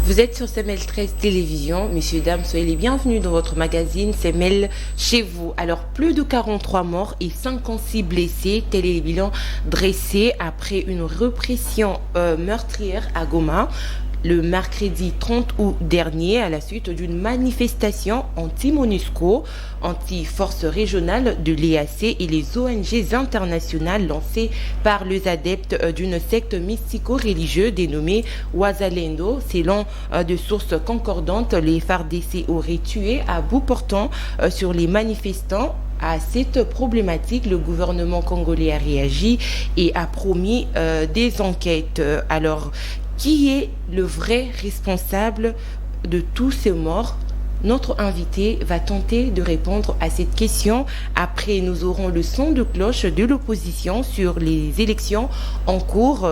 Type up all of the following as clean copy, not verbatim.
Vous êtes sur CML 13 Télévision. Messieurs, dames, soyez les bienvenus dans votre magazine CML chez vous. Alors, plus de 43 morts et 56 blessés. Tel est le bilan dressé après une répression meurtrière à Goma le mercredi 30 août dernier à la suite d'une manifestation anti-MONUSCO, anti-force régionale de l'EAC et les ONG internationales lancées par les adeptes d'une secte mystico-religieuse dénommée Wazalendo. Selon de sources concordantes, les FARDC auraient tué à bout portant sur les manifestants. À cette problématique, le gouvernement congolais a réagi et a promis des enquêtes. Alors, qui est le vrai responsable de tous ces morts? Notre invité va tenter de répondre à cette question. Après, nous aurons le son de cloche de l'opposition sur les élections en cours.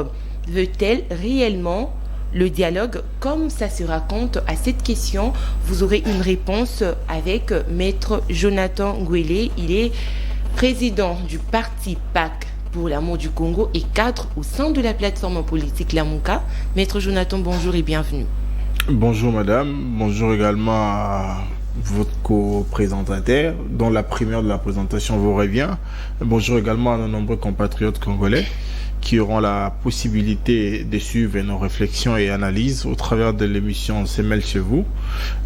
Veut-elle réellement le dialogue comme ça se raconte? À cette question, vous aurez une réponse avec Maître Jonathan Ngwele. Il est président du parti PAC pour l'amour du Congo et cadre au sein de la plateforme politique Lamuka. Maître Jonathan, bonjour et bienvenue. Bonjour madame, bonjour également à votre co-présentateur dont la première de la présentation vous revient. Bonjour également à nos nombreux compatriotes congolais qui auront la possibilité de suivre nos réflexions et analyses au travers de l'émission CML chez vous.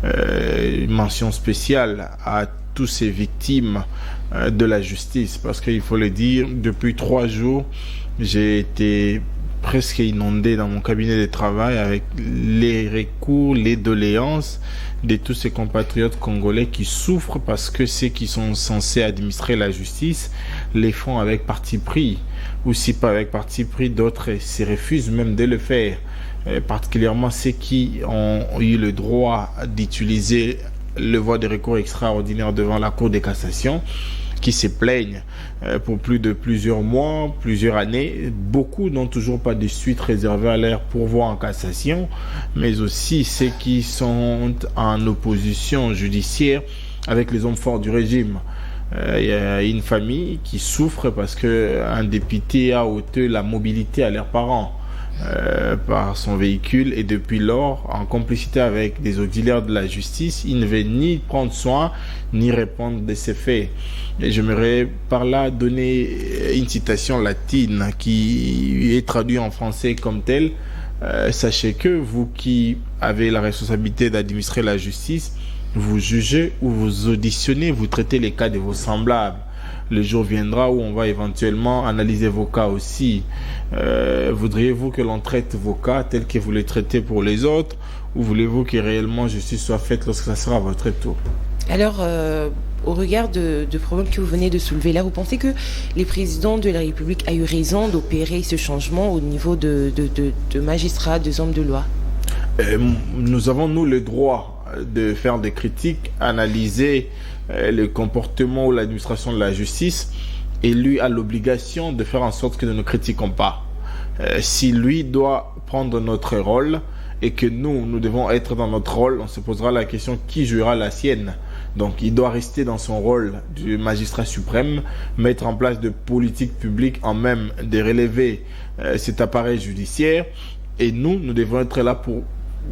Une mention spéciale à tous ces victimes de la justice, parce qu'il faut le dire, depuis 3 jours, j'ai été presque inondé dans mon cabinet de travail avec les recours, les doléances de tous ces compatriotes congolais qui souffrent parce que ceux qui sont censés administrer la justice les font avec parti pris, ou si pas avec parti pris, d'autres se refusent même de le faire, particulièrement ceux qui ont eu le droit d'utiliser le voie de recours extraordinaire devant la Cour de cassation, qui se plaignent pour plus de plusieurs mois, plusieurs années. Beaucoup n'ont toujours pas de suite réservée à leur pourvoi en cassation, mais aussi ceux qui sont en opposition judiciaire avec les hommes forts du régime. Il y a une famille qui souffre parce qu'un député a ôté la mobilité à leurs parents par son véhicule, et depuis lors, en complicité avec des auxiliaires de la justice, il ne veut ni prendre soin ni répondre de ces faits. Et j'aimerais par là donner une citation latine qui est traduite en français comme telle. Sachez que vous qui avez la responsabilité d'administrer la justice, vous jugez ou vous auditionnez, vous traitez les cas de vos semblables. Le jour viendra où on va éventuellement analyser vos cas aussi. Voudriez-vous que l'on traite vos cas tels que vous les traitez pour les autres, ou voulez-vous que réellement justice soit faite lorsque ça sera votre tour? Alors, au regard de problèmes que vous venez de soulever là, vous pensez que les présidents de la République a eu raison d'opérer ce changement au niveau de magistrats, de hommes de loi? Nous avons, nous, le droit de faire des critiques, analyser le comportement ou l'administration de la justice, et lui a l'obligation de faire en sorte que nous ne critiquons pas. Si lui doit prendre notre rôle et que nous devons être dans notre rôle, on se posera la question qui jouera la sienne. Donc il doit rester dans son rôle du magistrat suprême, mettre en place de politiques publiques en même de relever cet appareil judiciaire, et nous devons être là pour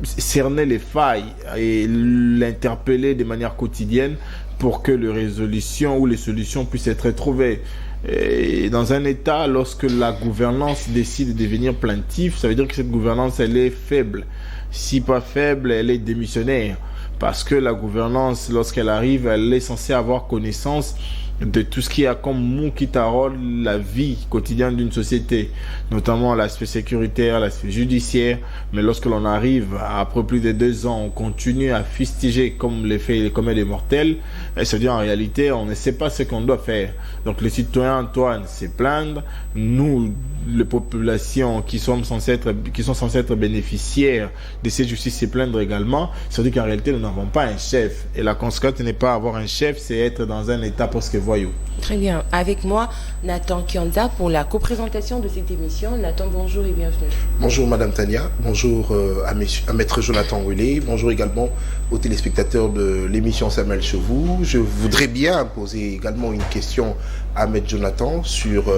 cerner les failles et l'interpeller de manière quotidienne pour que les résolutions ou les solutions puissent être trouvées. Et dans un État, lorsque la gouvernance décide de devenir plaintive, ça veut dire que cette gouvernance, elle est faible. Si pas faible, elle est démissionnaire. Parce que la gouvernance, lorsqu'elle arrive, elle est censée avoir connaissance de tout ce qui a comme mot qui taraude la vie quotidienne d'une société, notamment l'aspect sécuritaire, l'aspect judiciaire. Mais lorsque l'on arrive, après plus de 2 ans, on continue à fustiger comme les faits et les commettent des mortels, ça veut dire en réalité, on ne sait pas ce qu'on doit faire. Donc les citoyens, Antoine, se plaindre. Nous, les populations qui sont censées être bénéficiaires de cette justice se plaindre également. Ça veut dire qu'en réalité, nous n'avons pas un chef. Et la conséquence n'est pas avoir un chef, c'est être dans un état presque voyou. Très bien. Avec moi, Nathan Kianza pour la coprésentation de cette émission. Nathan, bonjour et bienvenue. Bonjour Madame Tania, bonjour à Maître Jonathan Ngwele, bonjour également aux téléspectateurs de l'émission CML chez vous. Je voudrais bien poser également une question Ahmed Jonathan sur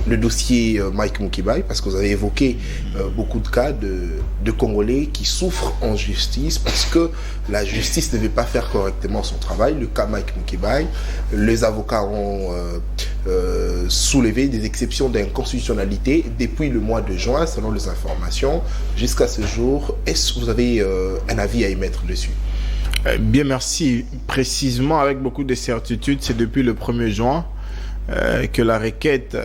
le dossier Mike Mukebai, parce que vous avez évoqué beaucoup de cas de Congolais qui souffrent en justice parce que la justice ne veut pas faire correctement son travail. Le cas Mike Mukebai, les avocats ont soulevé des exceptions d'inconstitutionnalité depuis le mois de juin, selon les informations. Jusqu'à ce jour, est-ce que vous avez un avis à émettre dessus? Bien, merci. Précisément, avec beaucoup de certitude, c'est depuis le 1er juin que la requête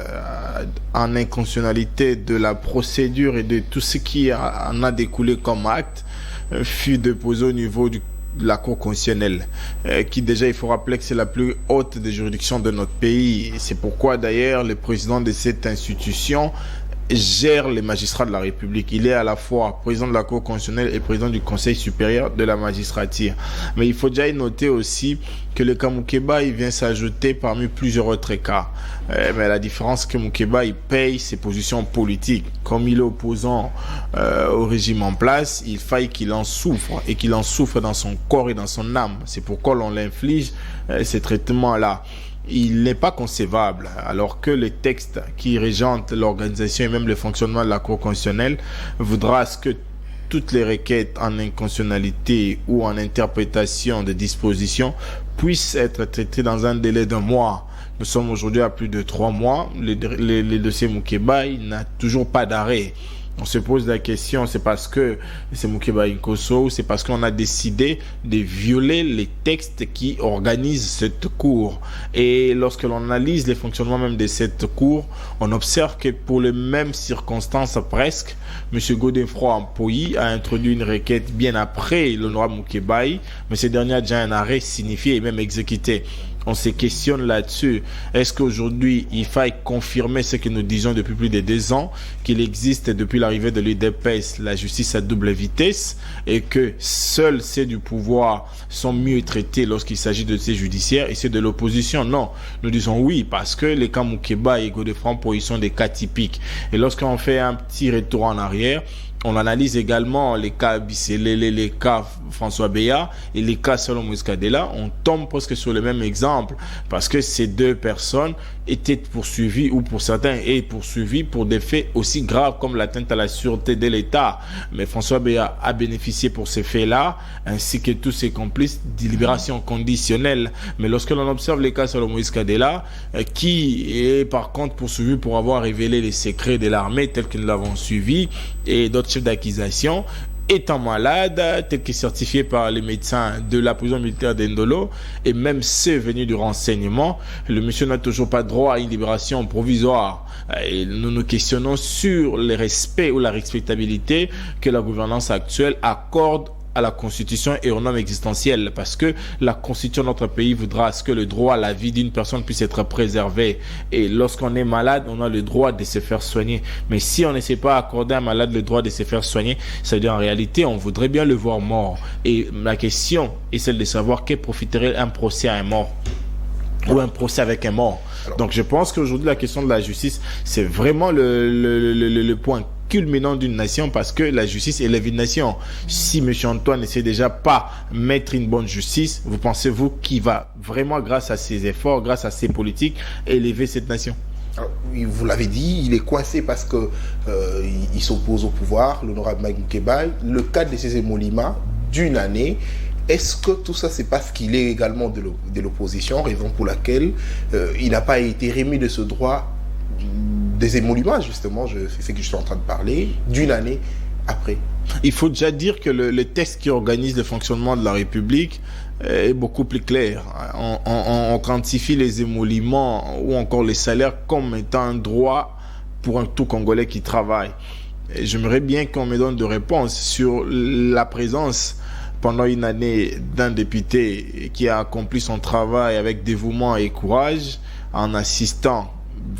en inconstitutionnalité de la procédure et de tout ce qui en a découlé comme acte fut déposée au niveau de la Cour constitutionnelle, qui déjà, il faut rappeler que c'est la plus haute des juridictions de notre pays. C'est pourquoi d'ailleurs le président de cette institution gère les magistrats de la République. Il est à la fois président de la Cour constitutionnelle et président du Conseil supérieur de la magistrature. Mais il faut déjà y noter aussi que le cas Mukebai vient s'ajouter parmi plusieurs autres cas. Mais la différence que Mukebai paye ses positions politiques. Comme il est opposant au régime en place, il faille qu'il en souffre et qu'il en souffre dans son corps et dans son âme. C'est pourquoi l'on l'inflige ces traitements-là. Il n'est pas concevable, alors que les textes qui régentent l'organisation et même le fonctionnement de la Cour constitutionnelle voudra ce que toutes les requêtes en inconstitutionnalité ou en interprétation des dispositions puissent être traitées dans un délai d'1 mois. Nous sommes aujourd'hui à plus de 3 mois. Le dossier Mukebai n'a toujours pas d'arrêt. On se pose la question, c'est parce que c'est Mukebai Nkosso, c'est parce qu'on a décidé de violer les textes qui organisent cette cour. Et lorsque l'on analyse les fonctionnements même de cette cour, on observe que pour les mêmes circonstances presque, M. Godefroid Ampoyi a introduit une requête bien après l'honorable Mukebai, mais ce dernier a déjà un arrêt signifié et même exécuté. On se questionne là-dessus. Est-ce qu'aujourd'hui, il faille confirmer ce que nous disons depuis plus de 2 ans, qu'il existe depuis l'arrivée de l'UDPS la justice à double vitesse et que seuls ceux du pouvoir sont mieux traités lorsqu'il s'agit de ces judiciaires et ceux de l'opposition? Non. Nous disons oui parce que les cas Mukebai et Godefroid Ampoyi sont des cas typiques. Et lorsqu'on fait un petit retour en arrière, on analyse également les cas Bisselele, les cas François Beya et les cas Salomon Mouskadela. On tombe presque sur le même exemple parce que ces 2 personnes étaient poursuivies ou pour certains et poursuivis pour des faits aussi graves comme l'atteinte à la sûreté de l'État. Mais François Beya a bénéficié pour ces faits-là ainsi que tous ses complices de libération conditionnelle. Mais lorsque l'on observe les cas Salomon Mouskadela qui est par contre poursuivi pour avoir révélé les secrets de l'armée tels que nous l'avons suivi et d'autres chefs d'accusation, étant malade, tel que certifié par les médecins de la prison militaire d'Endolo, et même ceux venus du renseignement, le monsieur n'a toujours pas droit à une libération provisoire. Et nous nous questionnons sur le respect ou la respectabilité que la gouvernance actuelle accorde à la Constitution et aux normes existentielles, parce que la Constitution de notre pays voudra à ce que le droit à la vie d'une personne puisse être préservé. Et lorsqu'on est malade, on a le droit de se faire soigner. Mais si on ne sait pas accorder à un malade le droit de se faire soigner, ça veut dire en réalité, on voudrait bien le voir mort. Et la question est celle de savoir que profiterait un procès à un mort ou un procès avec un mort. Donc je pense qu'aujourd'hui, la question de la justice, c'est vraiment le point culminant d'une nation, parce que la justice élève une nation. Si M. Antoine ne sait déjà pas mettre une bonne justice, vous pensez-vous qu'il va vraiment, grâce à ses efforts, grâce à ses politiques, élever cette nation? Alors, vous l'avez dit, il est coincé parce que il s'oppose au pouvoir, l'honorable Mike Mukebai. Le cas de ces émoluments d'1 année, est-ce que tout ça, c'est parce qu'il est également de l'opposition, raison pour laquelle il n'a pas été remis de ce droit des émoluments, justement, c'est ce que je suis en train de parler, d'1 année après? Il faut déjà dire que le texte qui organise le fonctionnement de la République est beaucoup plus clair. On quantifie les émoluments ou encore les salaires comme étant un droit pour un tout Congolais qui travaille. Et j'aimerais bien qu'on me donne de réponses sur la présence pendant 1 année d'un député qui a accompli son travail avec dévouement et courage en assistant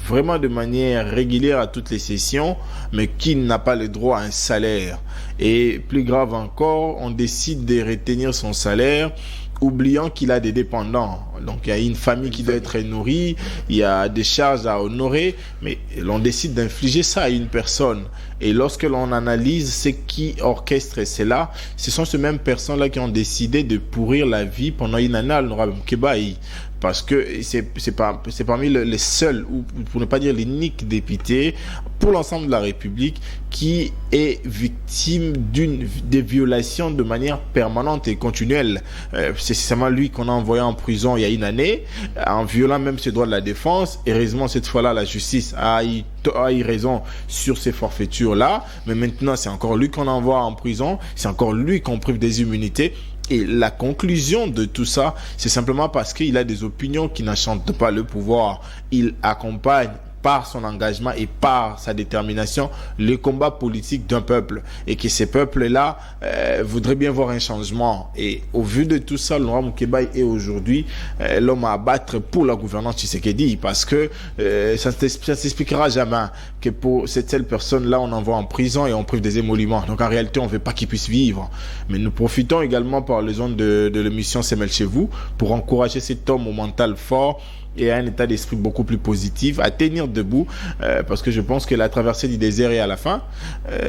vraiment de manière régulière à toutes les sessions, mais qui n'a pas le droit à un salaire. Et plus grave encore, on décide de retenir son salaire, oubliant qu'il a des dépendants. Donc il y a une famille qui doit être nourrie, il y a des charges à honorer, mais l'on décide d'infliger ça à une personne. Et lorsque l'on analyse ce qui orchestre cela, ce sont ces mêmes personnes-là qui ont décidé de pourrir la vie pendant 1 année à l'honorable Mukebai. parce que c'est parmi les seuls, ou pour ne pas dire l'unique député pour l'ensemble de la République qui est victime des violations de manière permanente et continuelle. C'est seulement lui qu'on a envoyé en prison il y a une année, en violant même ses droits de la défense. Heureusement, cette fois-là, la justice a eu raison sur ces forfaitures-là, mais maintenant, c'est encore lui qu'on envoie en prison, c'est encore lui qu'on prive des immunités. Et la conclusion de tout ça, c'est simplement parce qu'il a des opinions qui n'enchantent pas le pouvoir. Il accompagne par son engagement et par sa détermination le combat politique d'un peuple, et que ces peuples-là voudraient bien voir un changement. Et au vu de tout ça, Laurent Moukébaï est aujourd'hui l'homme à abattre pour la gouvernance Tshisekedi, parce que ça ne s'expliquera jamais que pour cette seule personne-là, on envoie en prison et on prive des émoluments. Donc en réalité, on ne veut pas qu'il puisse vivre. Mais nous profitons également par les ondes de l'émission C'est Mel chez vous pour encourager cet homme au mental fort et à un état d'esprit beaucoup plus positif, à tenir debout, parce que je pense que la traversée du désert est à la fin.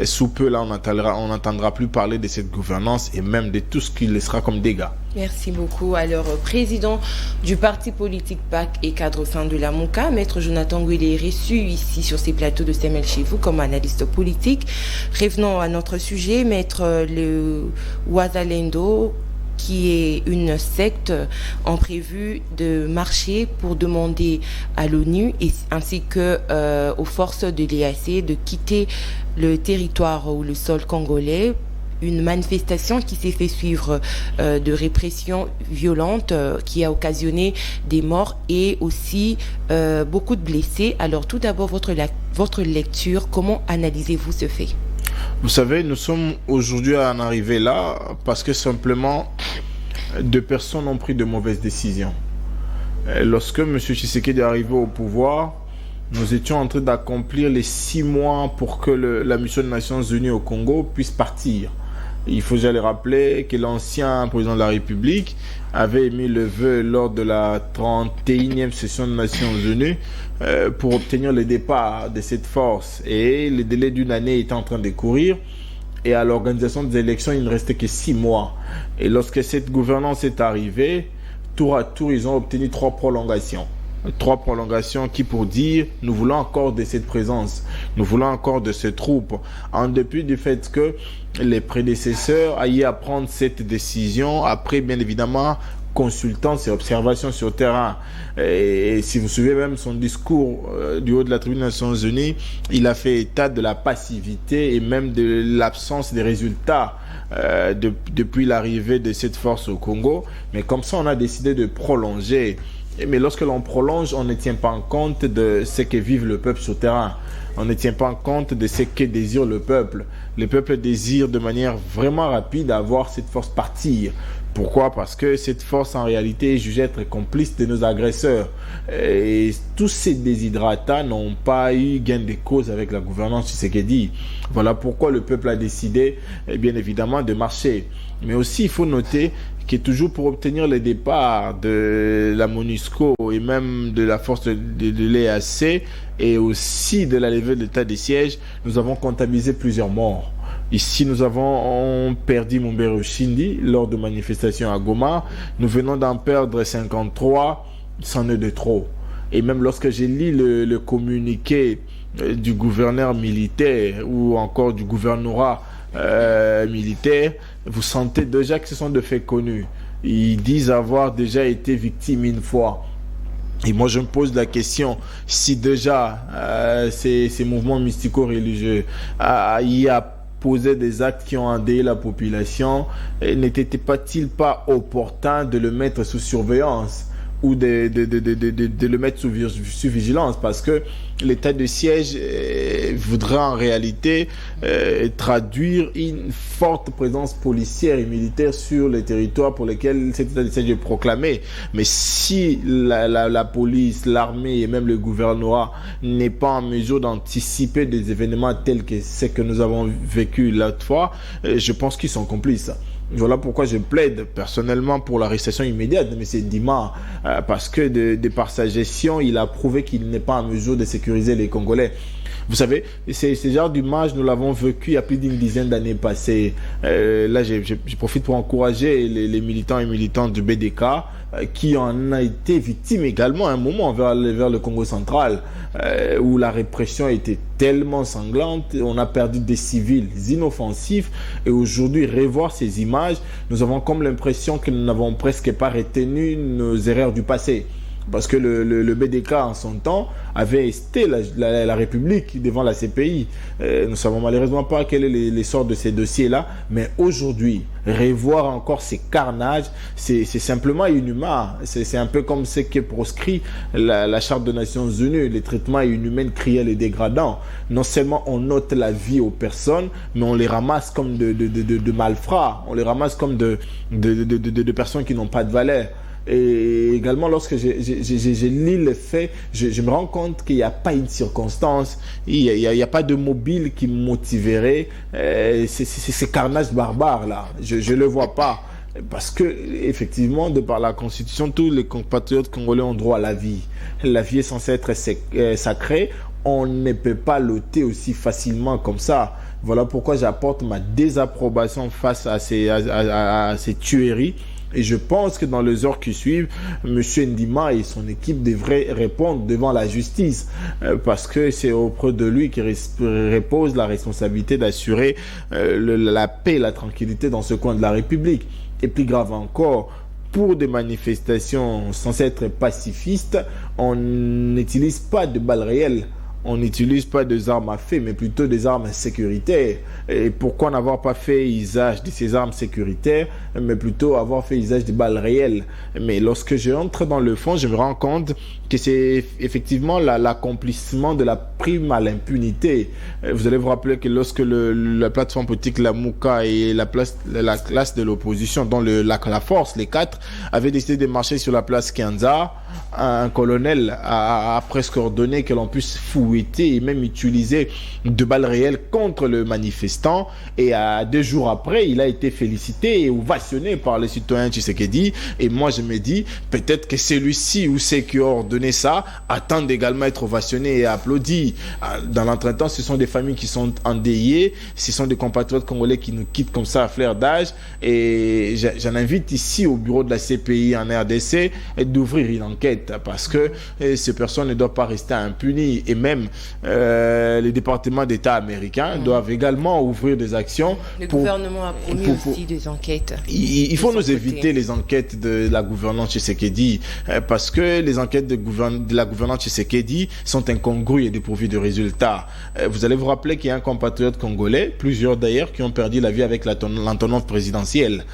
Sous peu, là, on n'entendra plus parler de cette gouvernance et même de tout ce qui laissera comme dégâts. Merci beaucoup. Alors, président du parti politique PAC et cadre au sein de la MONCA, Maître Jonathan Ngouillet est reçu ici sur ces plateaux de CML chez vous comme analyste politique. Revenons à notre sujet, Maître le Ouazalendo, qui est une secte, ont prévu de marcher pour demander à l'ONU ainsi que aux forces de l'EAC de quitter le territoire ou le sol congolais. Une manifestation qui s'est fait suivre de répression violente qui a occasionné des morts et aussi beaucoup de blessés. Alors tout d'abord, votre lecture, comment analysez-vous ce fait ? Vous savez, nous sommes aujourd'hui à en arriver là parce que simplement deux personnes ont pris de mauvaises décisions. Lorsque M. Tshisekedi est arrivé au pouvoir, nous étions en train d'accomplir les 6 mois pour que la mission des Nations Unies au Congo puisse partir. Il faut déjà le rappeler que l'ancien président de la République avait émis le vœu lors de la 31e session des Nations Unies pour obtenir le départ de cette force. Et le délai d'une année était en train de courir. Et à l'organisation des élections, il ne restait que 6 mois. Et lorsque cette gouvernance est arrivée, tour à tour, ils ont obtenu 3 prolongations. 3 prolongations qui pour dire nous voulons encore de cette présence, nous voulons encore de ces troupes, en dépit du fait que les prédécesseurs aillent à prendre cette décision après bien évidemment consultance et observation sur le terrain. Et si vous suivez même son discours du haut de la tribune des Nations Unies, il a fait état de la passivité et même de l'absence des résultats depuis l'arrivée de cette force au Congo. Mais comme ça, on a décidé de prolonger. Mais lorsque l'on prolonge, on ne tient pas en compte de ce que vive le peuple sur le terrain. On ne tient pas en compte de ce que désire le peuple. Le peuple désire de manière vraiment rapide avoir cette force partir. Pourquoi ? Parce que cette force, en réalité, est jugée être complice de nos agresseurs. Et tous ces déshydratats n'ont pas eu gain de cause avec la gouvernance Tshisekedi. Voilà pourquoi le peuple a décidé, bien évidemment, de marcher. Mais aussi, il faut noter que toujours pour obtenir le départ de la MONUSCO et même de la force de l'EAC et aussi de la levée de l'état de siège, nous avons comptabilisé plusieurs morts. Ici, nous avons perdu Mumbere Shindi lors de manifestations à Goma. Nous venons d'en perdre 53, c'en est de trop. Et même lorsque j'ai lu le communiqué du gouverneur militaire ou encore du gouvernorat militaire, vous sentez déjà que ce sont de faits connus. Ils disent avoir déjà été victimes une fois. Et moi, je me pose la question, si déjà ces mouvements mystico-religieux y a posé des actes qui ont endeuillé la population, n'était pas-il pas opportun de le mettre sous surveillance ou de le mettre sous vigilance, parce que l'état de siège voudrait en réalité traduire une forte présence policière et militaire sur les territoires pour lesquels cet état de siège est proclamé. Mais si la police, l'armée et même le gouvernorat n'est pas en mesure d'anticiper des événements tels que ce que nous avons vécu l'autre fois, je pense qu'ils sont complices. Voilà pourquoi je plaide personnellement pour l'arrestation immédiate de M. Ndima, parce que de par sa gestion, il a prouvé qu'il n'est pas en mesure de sécuriser les Congolais. Vous savez, c'est ce genre d'image, nous l'avons vécu il y a plus d'une dizaine d'années passées. Là, je profite pour encourager les militants et militantes du BDK qui en a été victime également à un moment vers le Congo central, où la répression était tellement sanglante, on a perdu des civils inoffensifs, et aujourd'hui, revoir ces images, nous avons comme l'impression que nous n'avons presque pas retenu nos erreurs du passé. Parce que le BDK en son temps avait esté la République devant la CPI. Nous ne savons malheureusement pas quel est l'essor de ces dossiers-là, mais aujourd'hui, revoir encore ces carnages, c'est simplement inhumain. C'est un peu comme ce qui est proscrit la Charte des Nations Unies, les traitements inhumains, cruels et dégradants. Non seulement on note la vie aux personnes, mais on les ramasse comme de malfrats, on les ramasse comme de personnes qui n'ont pas de valeur. Et également, lorsque je lis les faits, je me rends compte qu'il n'y a pas une circonstance, il n'y a pas de mobile qui motiverait ces carnages barbares-là. Je ne le vois pas. Parce que, effectivement, de par la Constitution, tous les compatriotes congolais ont droit à la vie. La vie est censée être sacrée. On ne peut pas l'ôter aussi facilement comme ça. Voilà pourquoi j'apporte ma désapprobation face à ces tueries. Et je pense que dans les heures qui suivent, M. Ndima et son équipe devraient répondre devant la justice, parce que c'est auprès de lui qui repose la responsabilité d'assurer la paix et la tranquillité dans ce coin de la République. Et plus grave encore, pour des manifestations censées être pacifistes, on n'utilise pas de balles réelles. On n'utilise pas des armes à feu, mais plutôt des armes sécuritaires. Et pourquoi n'avoir pas fait usage de ces armes sécuritaires, mais plutôt avoir fait usage de balles réelles? Mais lorsque je entre dans le fond, je me rends compte que c'est effectivement l'accomplissement de la prime à l'impunité. Vous allez vous rappeler que lorsque la plateforme politique, la Mouka et la classe de l'opposition, dont la force, les quatre, avaient décidé de marcher sur la place Kianza, un colonel a presque ordonné que l'on puisse fouetter et même utiliser de balles réelles contre le manifestant. Et 2 jours après, il a été félicité et ovationné par les citoyens Tshisekedi. Et moi, je me dis, peut-être que celui-ci ou ceux qui ont ordonné ça attendent également être ovationnés et applaudis. Dans l'entretemps, ce sont des familles qui sont endeuillées. Ce sont des compatriotes congolais qui nous quittent comme ça à fleur d'âge. Et j'en invite ici au bureau de la CPI en RDC d'ouvrir une enquête, parce que ces personnes ne doivent pas rester impunies. Et même les départements d'État américains doivent également ouvrir des actions. Le gouvernement a promis aussi des enquêtes. Il faut nous éviter les enquêtes de la gouvernance Tshisekedi, parce que les enquêtes de la gouvernance Tshisekedi sont incongrues et dépourvues de résultats. Vous allez vous rappeler qu'il y a un compatriote congolais, plusieurs d'ailleurs, qui ont perdu la vie avec l'entonnante présidentielle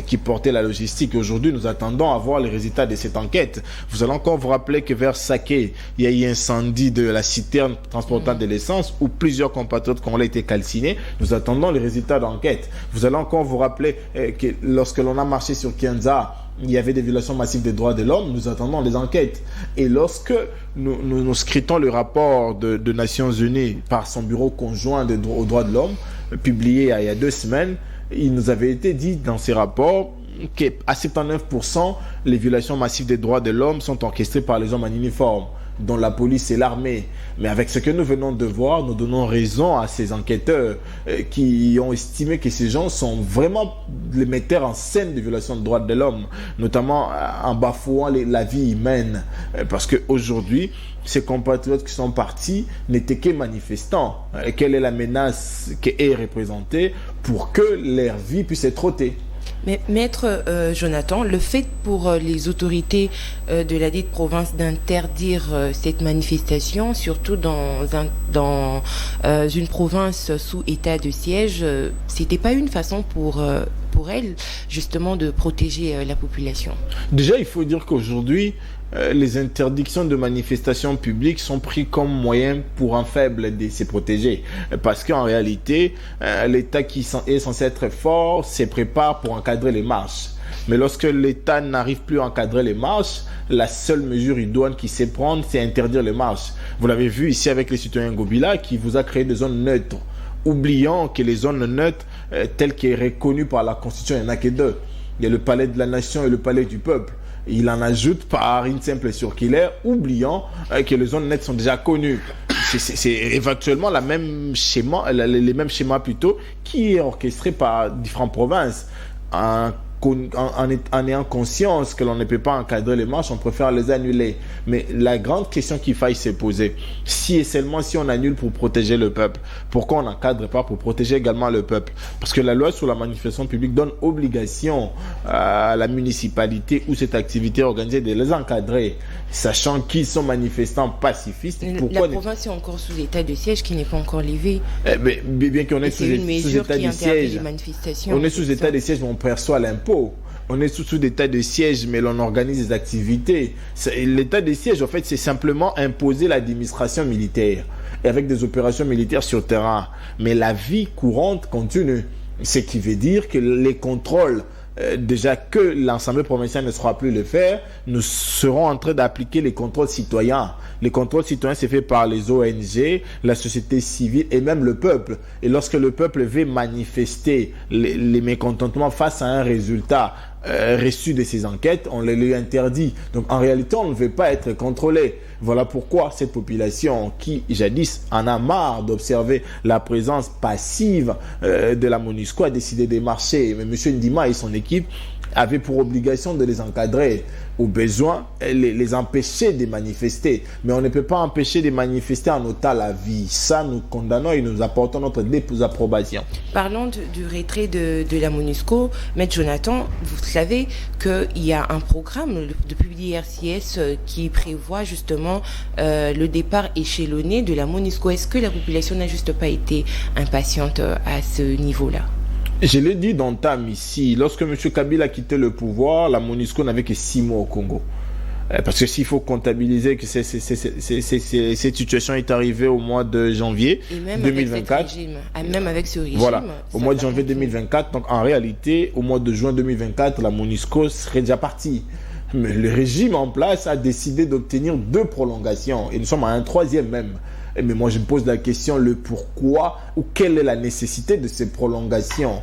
qui portait la logistique. Aujourd'hui, nous attendons à voir les résultats de cette enquête. Vous allez encore vous rappeler que vers Saké, il y a eu un incendie de la citerne transportant de l'essence où plusieurs compatriotes congolais étaient calcinés. Nous attendons les résultats d'enquête. Vous allez encore vous rappeler que lorsque l'on a marché sur Kianza, il y avait des violations massives des droits de l'homme. Nous attendons les enquêtes. Et lorsque nous scrutons le rapport de Nations Unies par son bureau conjoint aux droits de l'homme, publié il y a 2 semaines, il nous avait été dit dans ces rapports qu'à 79%, les violations massives des droits de l'homme sont orchestrées par les hommes en uniforme, dont la police et l'armée. Mais avec ce que nous venons de voir, nous donnons raison à ces enquêteurs qui ont estimé que ces gens sont vraiment les metteurs en scène de violations de droits de l'homme, notamment en bafouant la vie humaine. Parce qu'aujourd'hui, ces compatriotes qui sont partis n'étaient que manifestants. Quelle est la menace qui est représentée pour que leur vie puisse être ôtée? Mais Maître Jonathan, le fait pour les autorités de la dite province d'interdire cette manifestation, surtout dans une province sous état de siège, c'était pas une façon pour elle justement de protéger la population? Déjà, il faut dire qu'aujourd'hui, les interdictions de manifestations publiques sont prises comme moyen pour un faible de se protéger. Parce qu'en réalité, l'État qui est censé être fort se prépare pour encadrer les marches. Mais lorsque l'État n'arrive plus à encadrer les marches, la seule mesure idoine qui sait prendre, c'est interdire les marches. Vous l'avez vu ici avec les citoyens Ngobila qui vous a créé des zones neutres. Oubliant que les zones neutres, telles qu'elles sont reconnues par la Constitution, il n'y en a que 2. Il y a le palais de la nation et le palais du peuple. Il en ajoute par une simple circulaire, oubliant que les zones neutres sont déjà connues. c'est éventuellement les mêmes schémas plutôt, qui est orchestré par différentes provinces. En ayant conscience que l'on ne peut pas encadrer les marches, on préfère les annuler. Mais la grande question qu'il faille se poser, si et seulement si on annule pour protéger le peuple, pourquoi on n'encadre pas pour protéger également le peuple? Parce que la loi sur la manifestation publique donne obligation à la municipalité où cette activité est organisée de les encadrer, sachant qu'ils sont manifestants pacifistes. La province est encore sous état de siège qui n'est pas encore levé. Bien qu'on est sous état de siège, on est sous état de siège, mais on perçoit l'impôt. On est sous état de siège, mais l'on organise des activités. L'état de siège, en fait, c'est simplement imposer l'administration militaire et avec des opérations militaires sur terrain. Mais la vie courante continue. Ce qui veut dire que les contrôles, déjà que l'Assemblée provinciale ne sera plus le faire, nous serons en train d'appliquer les contrôles citoyens. Les contrôles citoyens, c'est fait par les ONG, la société civile et même le peuple. Et lorsque le peuple veut manifester les mécontentements face à un résultat reçu de ces enquêtes, on les lui interdit. Donc en réalité, on ne veut pas être contrôlé. Voilà pourquoi cette population qui, jadis, en a marre d'observer la présence passive de la MONUSCO a décidé de marcher. Mais M. Ndima et son équipe avaient pour obligation de les encadrer, au besoin, les empêcher de manifester. Mais on ne peut pas empêcher de manifester en ôtant la vie. Ça, nous condamnons et nous apportons notre désapprobation. Parlons du retrait de la MONUSCO. Maître Jonathan, vous savez qu'il y a un programme depuis l'IRCS qui prévoit justement le départ échelonné de la MONUSCO. Est-ce que la population n'a juste pas été impatiente à ce niveau-là? Je l'ai dit d'entame ici, lorsque M. Kabila a quitté le pouvoir, la MONUSCO n'avait que 6 mois au Congo. Parce que s'il faut comptabiliser que cette situation est arrivée au mois de janvier 2024. Même avec ce régime. Voilà, au mois de janvier 2024. Donc en réalité, au mois de juin 2024, la MONUSCO serait déjà partie. Mais le régime en place a décidé d'obtenir 2 prolongations. Et nous sommes à un 3e même. Mais moi, je me pose la question, le pourquoi ou quelle est la nécessité de ces prolongations.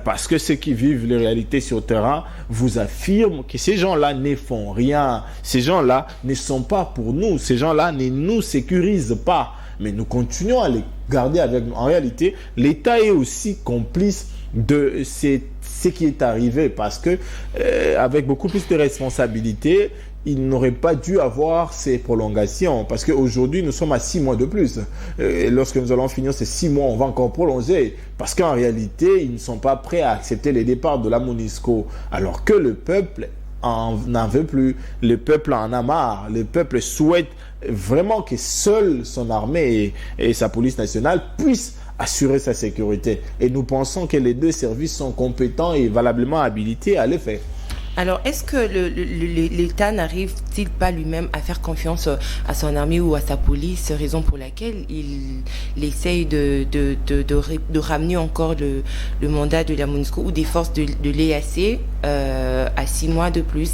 Parce que ceux qui vivent les réalités sur le terrain vous affirment que ces gens-là ne font rien. Ces gens-là ne sont pas pour nous. Ces gens-là ne nous sécurisent pas. Mais nous continuons à les garder avec nous. En réalité, l'État est aussi complice de ce qui est arrivé parce que avec beaucoup plus de responsabilités, il n'aurait pas dû avoir ces prolongations parce qu'aujourd'hui, nous sommes à 6 mois de plus. Et lorsque nous allons finir ces 6 mois, on va encore prolonger parce qu'en réalité, ils ne sont pas prêts à accepter les départs de la MONUSCO alors que le peuple n'en veut plus. Le peuple en a marre. Le peuple souhaite vraiment que seule son armée et sa police nationale puissent assurer sa sécurité. Et nous pensons que les 2 services sont compétents et valablement habilités à le faire. Alors, est-ce que l'État n'arrive-t-il pas lui-même à faire confiance à son armée ou à sa police, raison pour laquelle il essaye de ramener encore le mandat de la MONUSCO ou des forces de l'EAC à 6 mois de plus?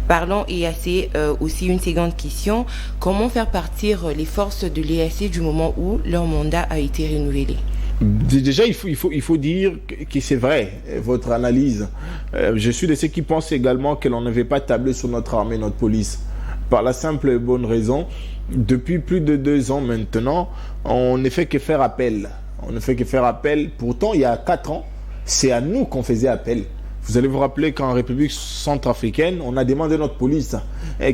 Parlons EAC, aussi une seconde question. Comment faire partir les forces de l'EAC du moment où leur mandat a été renouvelé? Déjà, il faut dire que c'est vrai, votre analyse. Je suis de ceux qui pensent également que l'on ne veut pas tabler sur notre armée, notre police. Par la simple et bonne raison, depuis plus de 2 ans maintenant, on ne fait que faire appel. On ne fait que faire appel. Pourtant, il y a 4 ans, c'est à nous qu'on faisait appel. Vous allez vous rappeler qu'en République centrafricaine, on a demandé notre police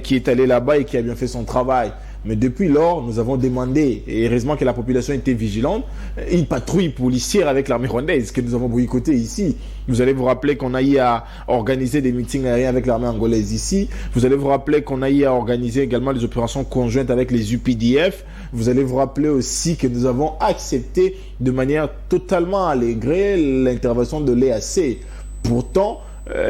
qui est allée là-bas et qui a bien fait son travail. Mais depuis lors, nous avons demandé, et heureusement que la population était vigilante, une patrouille policière avec l'armée rwandaise que nous avons boycotté ici. Vous allez vous rappeler qu'on a eu à organiser des meetings aériens avec l'armée angolaise ici. Vous allez vous rappeler qu'on a eu à organiser également des opérations conjointes avec les UPDF. Vous allez vous rappeler aussi que nous avons accepté de manière totalement allégrée l'intervention de l'EAC. Pourtant,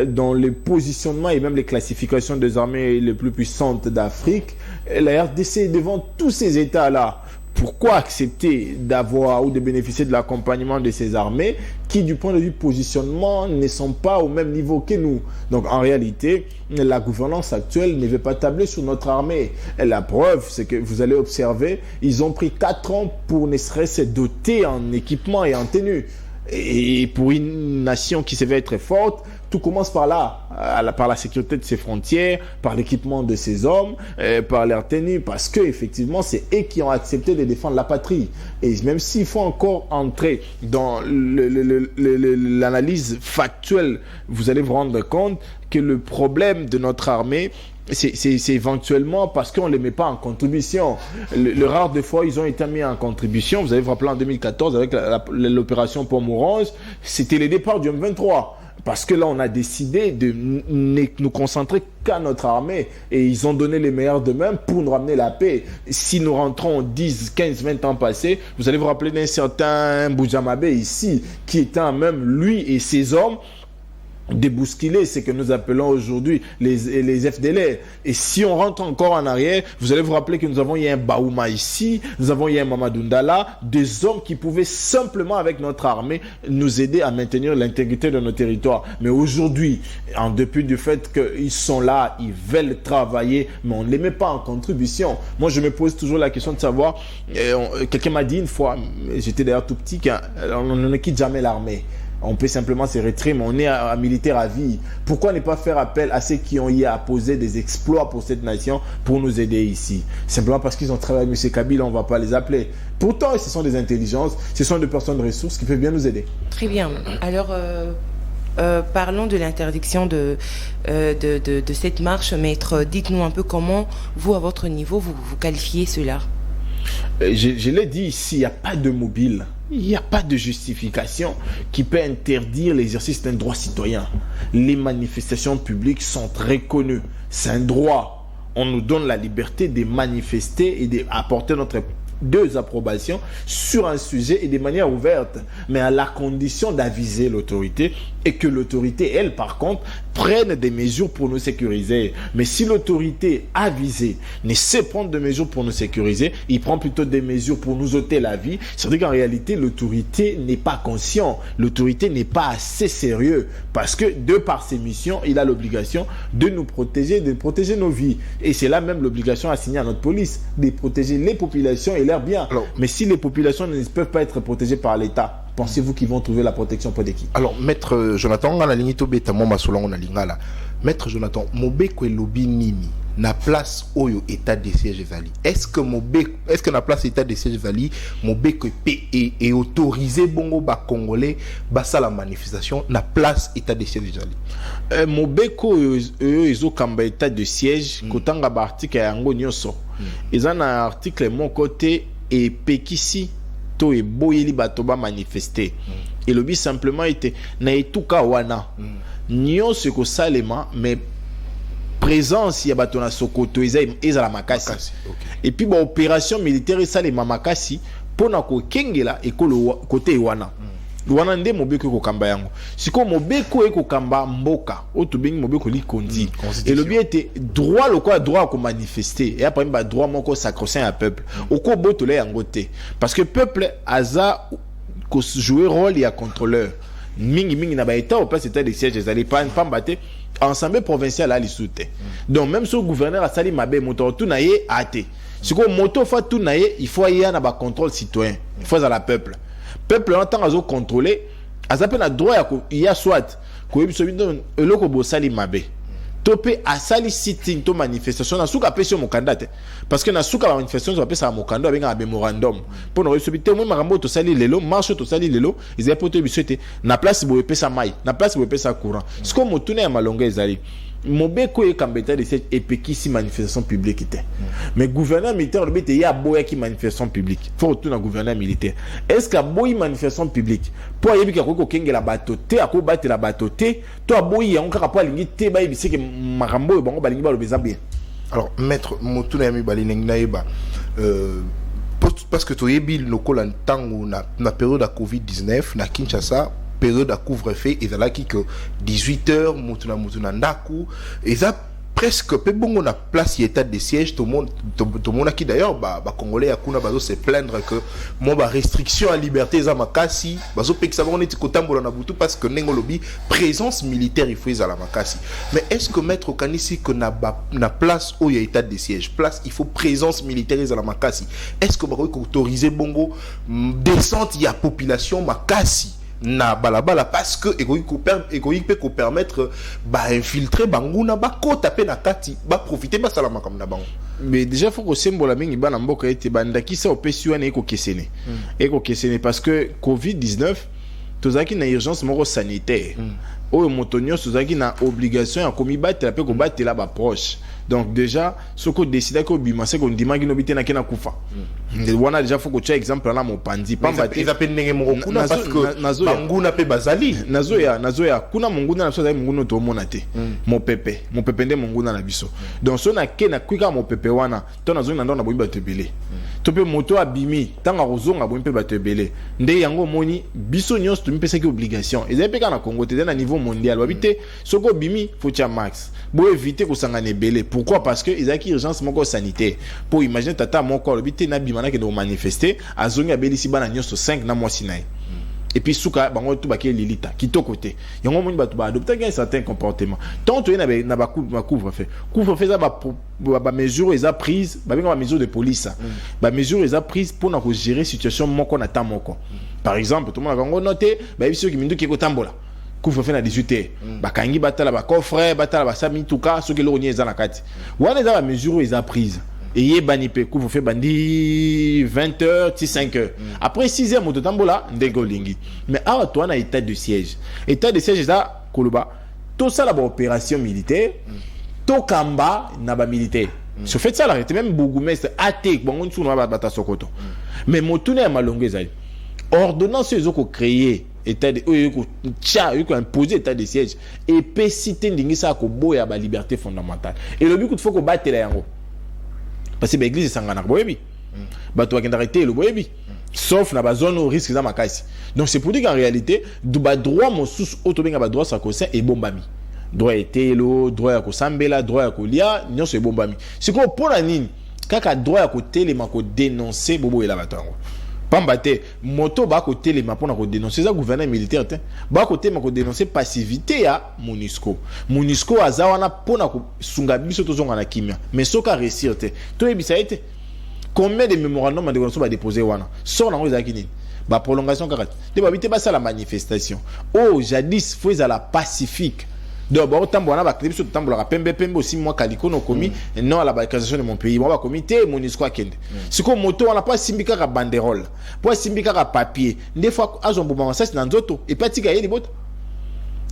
dans les positionnements et même les classifications des armées les plus puissantes d'Afrique, la RDC est devant tous ces États-là. Pourquoi accepter d'avoir ou de bénéficier de l'accompagnement de ces armées qui, du point de vue positionnement, ne sont pas au même niveau que nous? Donc, en réalité, la gouvernance actuelle ne veut pas tabler sur notre armée. Et la preuve, c'est que vous allez observer, ils ont pris 4 ans pour ne serait-ce doter en équipement et en tenue. Et pour une nation qui se veut être forte, tout commence par là, par la sécurité de ses frontières, par l'équipement de ses hommes, par leur tenue, parce que effectivement, c'est eux qui ont accepté de défendre la patrie. Et même s'il faut encore entrer dans l'analyse factuelle, vous allez vous rendre compte que le problème de notre armée, c'est éventuellement parce qu'on ne les met pas en contribution. Le rare de fois, ils ont été mis en contribution. Vous avez vous rappelé en 2014 avec l'opération Pomme Orange, c'était le départ du M23. Parce que là, on a décidé de nous concentrer qu'à notre armée. Et ils ont donné les meilleurs d'eux-mêmes pour nous ramener la paix. Si nous rentrons 10, 15, 20 ans passés, vous allez vous rappeler d'un certain Boujamabe ici, qui était même lui et ses hommes débousculer ce que nous appelons aujourd'hui les FDLR. Et si on rentre encore en arrière, vous allez vous rappeler que nous avons eu un Baouma ici, nous avons eu un Mamadou Ndala, des hommes qui pouvaient simplement avec notre armée nous aider à maintenir l'intégrité de nos territoires. Mais aujourd'hui, en dépit du fait qu'ils sont là, ils veulent travailler, mais on ne les met pas en contribution. Moi, je me pose toujours la question de savoir, quelqu'un m'a dit une fois, j'étais d'ailleurs tout petit, qu'on ne quitte jamais l'armée. On peut simplement se retirer, mais on est un militaire à vie. Pourquoi ne pas faire appel à ceux qui ont eu à poser des exploits pour cette nation pour nous aider ici? Simplement parce qu'ils ont travaillé avec M. Kabila, on ne va pas les appeler. Pourtant, ce sont des intelligences, ce sont des personnes de ressources qui peuvent bien nous aider. Très bien. Alors, parlons de l'interdiction de cette marche. Maître, dites-nous un peu comment, vous, à votre niveau, vous qualifiez cela. Je l'ai dit ici, il n'y a pas de mobile. Il n'y a pas de justification qui peut interdire l'exercice d'un droit citoyen. Les manifestations publiques sont reconnues. C'est un droit. On nous donne la liberté de manifester et d'apporter notre approbations sur un sujet et de manière ouverte, mais à la condition d'aviser l'autorité et que l'autorité, elle, par contre, prenne des mesures pour nous sécuriser. Mais si l'autorité avisée ne sait prendre des mesures pour nous sécuriser, il prend plutôt des mesures pour nous ôter la vie, c'est-à-dire qu'en réalité, l'autorité n'est pas consciente, l'autorité n'est pas assez sérieux, parce que de par ses missions, il a l'obligation de nous protéger, de protéger nos vies. Et c'est là même l'obligation assignée à notre police, de protéger les populations et leurs biens. Alors, mais si les populations ne peuvent pas être protégées par l'État, pensez-vous qu'ils vont trouver la protection pour des qui? Alors, Maître Jonathan, on a la beta moi on a lingala. Maître Jonathan, mobeko lobby nini na place oyo état de siège ezali. Est-ce que na place état de siège ezali mobeko est autorisé bongo ba congolais basa la manifestation na place état de siège ezali? Mobeko ezo kamba état de siège kotanga ba article yango nyonso. Eza na article mon côté et pekisi to e boyeli bato ba manifester. Et le but simplement était na etuka wana. Nyonso ko salema mais présence ya bato na Sokoto eza la makasi. Et puis ba opération militaire eza les makasi pona ko kengela ekolo côté wana. Wana nde mobeko ko kamba yango. Siko mobeko eko kamba mboka oto bengi mobeko likondi. Et le but était droit le quoi droit ko manifester et après ba droit moko sacro-saint à peuple. Oko botole yango te parce que peuple aza ko jouer rôle ya contrôleur. Mingi na ba état au place état de siège ezali pas mbaté ensemble provincial à l'isouté. Donc même si le gouverneur a sali mabe moto tout na ye até. Siko moto fa tout na ye, il faut y na ba contrôle citoyen. Il faut à la peuple entend azo contrôler azape na droit ya soit ko biso bindo eloko bo sali mabe topé a sali sitting to manifestation na suka pesi mo candidat parce que na suka la manifestation va pesa mo candidat benga memorandum pour no biso bité mo makambo to sali lelo marche to sali lelo ils poto biso té na place bo pesa mai na place bo pesa courant ce ko mo tuna ya malonga ezali mobeko e kambeta de cette epekisi manifestation publique était mais gouverneur militaire le bete ya boya ki manifestation publique faut retourner gouverneur militaire est-ce que boyi manifestation publique pour yebika ko kengela bato te ako batela bato te to boyi on kaka po lingi te ba yebisi ke makambo bango balingi ba lobeza bien. Alors maître motuna yami balingi na yeba parce que to yebi lokola ntango na période de Covid-19 na Kinshasa période de couvre-feu et là qui que 18h mutuna ndaku et ça presque peu bon on a place état de siège tout le monde qui d'ailleurs ba congolais akuna bazo se plaindre que mon ba restriction à liberté za makasi bazo pe que ça on est kotambola na butu parce que nengo lobby présence militaire il faut za la makasi. Mais est-ce que maître kanisi que na place où il y a état de siège place il faut présence militaire za la makasi est-ce que ba ko autoriser bongo descente il y a population makasi na balabala parce que égoïque peut permettre ba infiltrer banguna ba ko taper na kati ba profiter ba salama comme na bango. Mais déjà faut que sembola mingi bana mboka ete bandaki sa opesi wana eko kesene. Eko kesene parce que Covid-19 tozaki na urgence moko sanitaire. Oyo motonyo tozaki na obligation ya komibatela pe ko batela ba proche. Donc déjà ce qu'on décide que bimase ko ndima ki no bitena kena kufa. Wana déjà faut que tu exemple là mon pandi pamba te. Ils appellent ndenge moko kuna parce que banguna pe bazali. Nazo ya kuna munguna na so za munguno to mona te. Mon pepe nde munguna na biso. Donc so na ke na kwika mo pepe wana to nazo na ndo na boyiba tebele. To pe moto abimi tanga kozonga boyimpe batebele. Nde yango moni biso nyos to mpesa ki obligation. Ezali pe kana Congo te na niveau mondial. Babite soko bimi faut tia max. Bo éviter ko sangane belé. Pourquoi? Parce que ils ont urgence moko sanitaire. Pour imaginer tata moko lobité na bimana ke do manifester azongi abelisi bana nyonso 5 na mois sinai. Et puis souka bango tout baké lilita kitoko te. Yango moni batu ba adopter un certain comportement. Tant to na ba couvre-feu. Couvre-feu ça ba mesure ils a prise, ba benga ba mesure de police. Ba mesure ils a prise pour na ko gérer situation moko na ta moko. Par exemple, tout le monde a bango noté ba biso ki mindu ki ko tambola. Couvre-feu na 18h. Bakangi batala ba coffre, batala ba sami tuka, ce que l'on est dans la carte. Wana za ba mesure ils a prise. Et yé banipe couvre-feu bandi 20h, 5h. Après 6h moto tambola ndego lingi. Mais ah toi na état de siège. État de siège ça koloba. Tout ça la opération militaire. To kamba na ba militaire. Ce fait ça l'arrêté même bourgmestre até bon on sou na bata sokoto. Mais motune ya malongo ezali. Ordonnance ezoko créer état de imposer état de siège et péciter ndingi ça ko boya ba liberté fondamentale et le but faut ko batela yango parce que l'église sangana boyebi bato akenda arrêter le boyebi sauf na ba zone au risque za makasi. Donc c'est pour dire qu'en réalité du ba droit mon sous autobenga ba droit sakosa et bombami droit etelo droit ya ko sambela droit ya ko lia nyonso e bombami siko pona nini kaka droit ya ko telema ko dénoncer bobo ela bato yango pambate moto ba ko telema pona ko dénoncer za gouverneur militaire te ba ko telema ko dénoncer passivité ya MONUSCO azawana pona ko sunga biso to zonga na kimia mais soka réussir te to ebisa été combien de mémorandums de convention ba déposer wana so na ngo za kinini ba prolongation kaka te ba bité ba ça la manifestation oh jadis faut la pacifique. Donc bon tambo na ba clip sur tambo la pembe aussi moi kaliko no komi non à la basation de mon pays moi ba comité MONUSCO akende siko moto on a pas simbika ka banderole pour simbika ka papier des fois azombo ba ça c'est dans d'autres et pas tika yeli bot.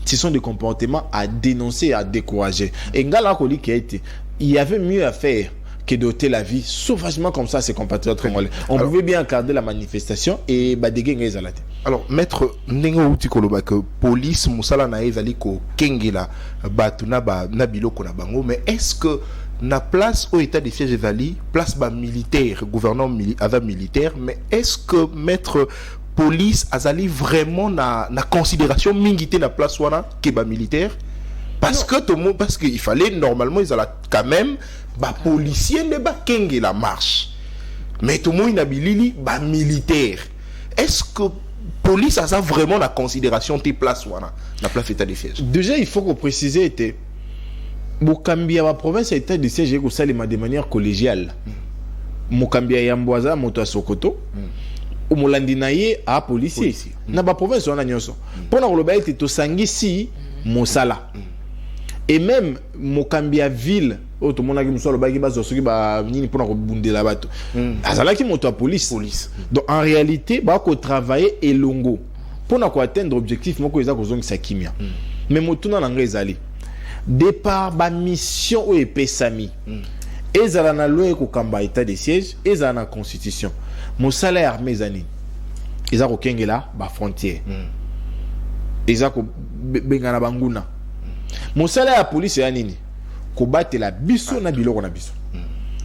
Ce sont des comportements à dénoncer et à décourager et ngala ko li qui a été il y avait mieux à faire que d'ôter la vie sauvagement comme ça ses compatriotes congolais. On pouvait bien encadrer la manifestation et badege ngezalate. Alors maître ndenge uti koloba que police musala na ezali ko kengela batu na ba na biloko na bango mais est-ce que na place au état de siège ezali place ba militaire gouvernement militaire mais est-ce que maître police azali vraiment na considération mingité na place wana ke ba militaire parce que tout le monde parce qu'il fallait normalement ils allaient quand même ba policier ne ba kenge la marche mais tout le monde inabilili ba militaire est-ce que police a ça vraiment la considération tes places wana la place état de siège. Déjà il faut qu'on précise était Mokambia ba province état de siège ko salima de manière collégiale Mokambia yamboza moto Sokoto o molandi na ye a policier na ba province wana nyonso pona ko loba ete to sangisi mosala et même Mokambia ville auto mona ki musolo ba ki bazo soki ba nini pona ko bundela bato azala ki moto a police. Donc en réalité ba ko travailler elongo pona ko atteindre objectif moko eza ko zongi sakimia mais motuna na nga ezali départ ba mission o epesami ezala na loi ko kamba état de siège ezala na constitution mosala ya armée zani eza ko kengela ba frontière eza ko benga na banguna mosala ya police ya nini ko batela biso na biloko na biso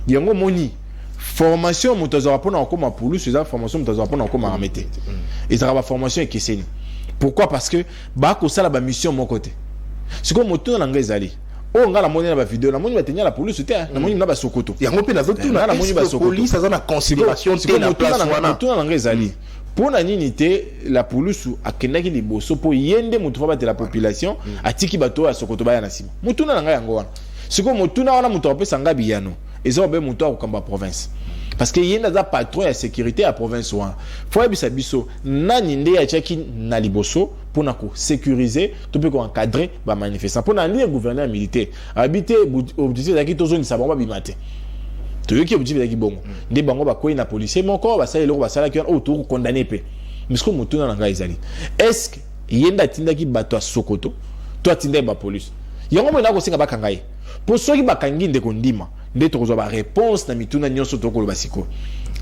yango moni formation motoza pona ko ma police eza formation motoza pona ko ma armée te ezala ba formation ekeseni. Pourquoi? Parce que ba ko sala ba mission mon côté siko moto na nga ezali o nga la moni na ba vidéo na moni ba tenya la police te na moni na ba Sokoto yango pe na zotu na moni ba Sokoto police aza na considération te na place wana moto na nga ezali pona nini te la police akendaki liboso po yende moto fa batela population atiki bato ya Sokoto baya na sima moto na nga yango wana siko moto na wana moto apesa nga biyano ezo be moto akokamba province parce que yenda za patron ya sécurité à province wa faut yebisa biso nani nde ya chaki na liboso pour ko sécuriser tout peut ko encadrer ba manifestant pour na lire gouverneur militaire habiter objectif za ki tozo ni sabon ba bimate to yoki objectif za ki bongo nde bango ba koyi na policier moko ba sala loko ba sala ki o to condamner pe mais ko mutuna na ngai ezali est-ce que yenda tinda ki bato a Sokoto to tinda ba police yango mona ko singa bakanga ye pour ceux qui bakangi ndeko ndima nde tokozwa ba réponse na mituna nyonso tokolo basiko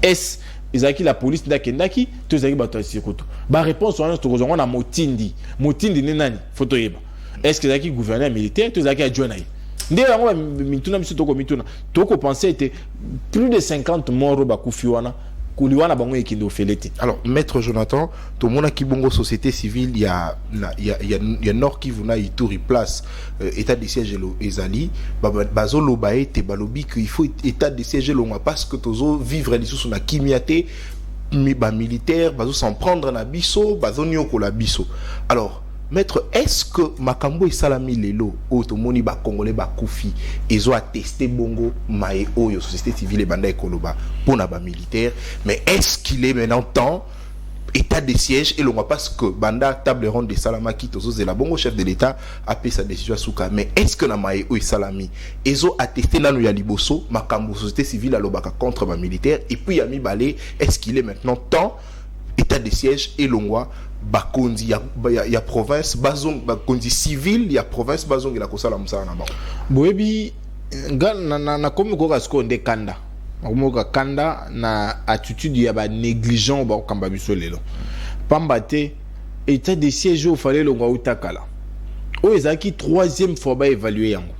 est ezaki la police ndakendaki to ezaki bato ya Sokoto ba réponse wana tokozwa na motindi ne nani photo yeba est-ce que ezaki gouverneur militaire to ezaki adjoint ye nde yango mituna biso toko penser était plus de 50 morts ba kufi wana kuliwana bango ekindo felete. Alors maître Jonathan, tout le monde qui bongo société civile il y a Nord Kivu na Ituri place état de siège lo ezali bazolo bae te balobi qu'il faut état de siège lo parce que tozo vivre les sous na kimiate ba militaire bazo s'en prendre na biso bazo nyoko la biso. Alors maître, est-ce que Makambo et Salami Lelo, Otomoni ba Congolais ba Koufi, ils ont attesté bongo maé oyo société civile et banda ekoloba pour na ba militaire, mais est-ce qu'il est maintenant temps état de siège et l'on voit parce que banda table ronde de Salama qui tozo la bongo chef de l'état a pris sa décision à Souka, mais est-ce que na maé oyo Salami ils ont attesté là nous ya liboso Makambo société civile à l'obaka contre ba militaire et puis Yami Balé, est-ce qu'il est maintenant temps état de siège et l'on voit bakondi ya province bazong bakondi civil ya province bazong la kosala musala na ba boyebi na komi ko kasko nde kanda makomoka kanda na attitude ya ba négligent ba kamba biso lelo pambate état de siège au fallait longa utakala o ezaki troisième fois ba évaluer yango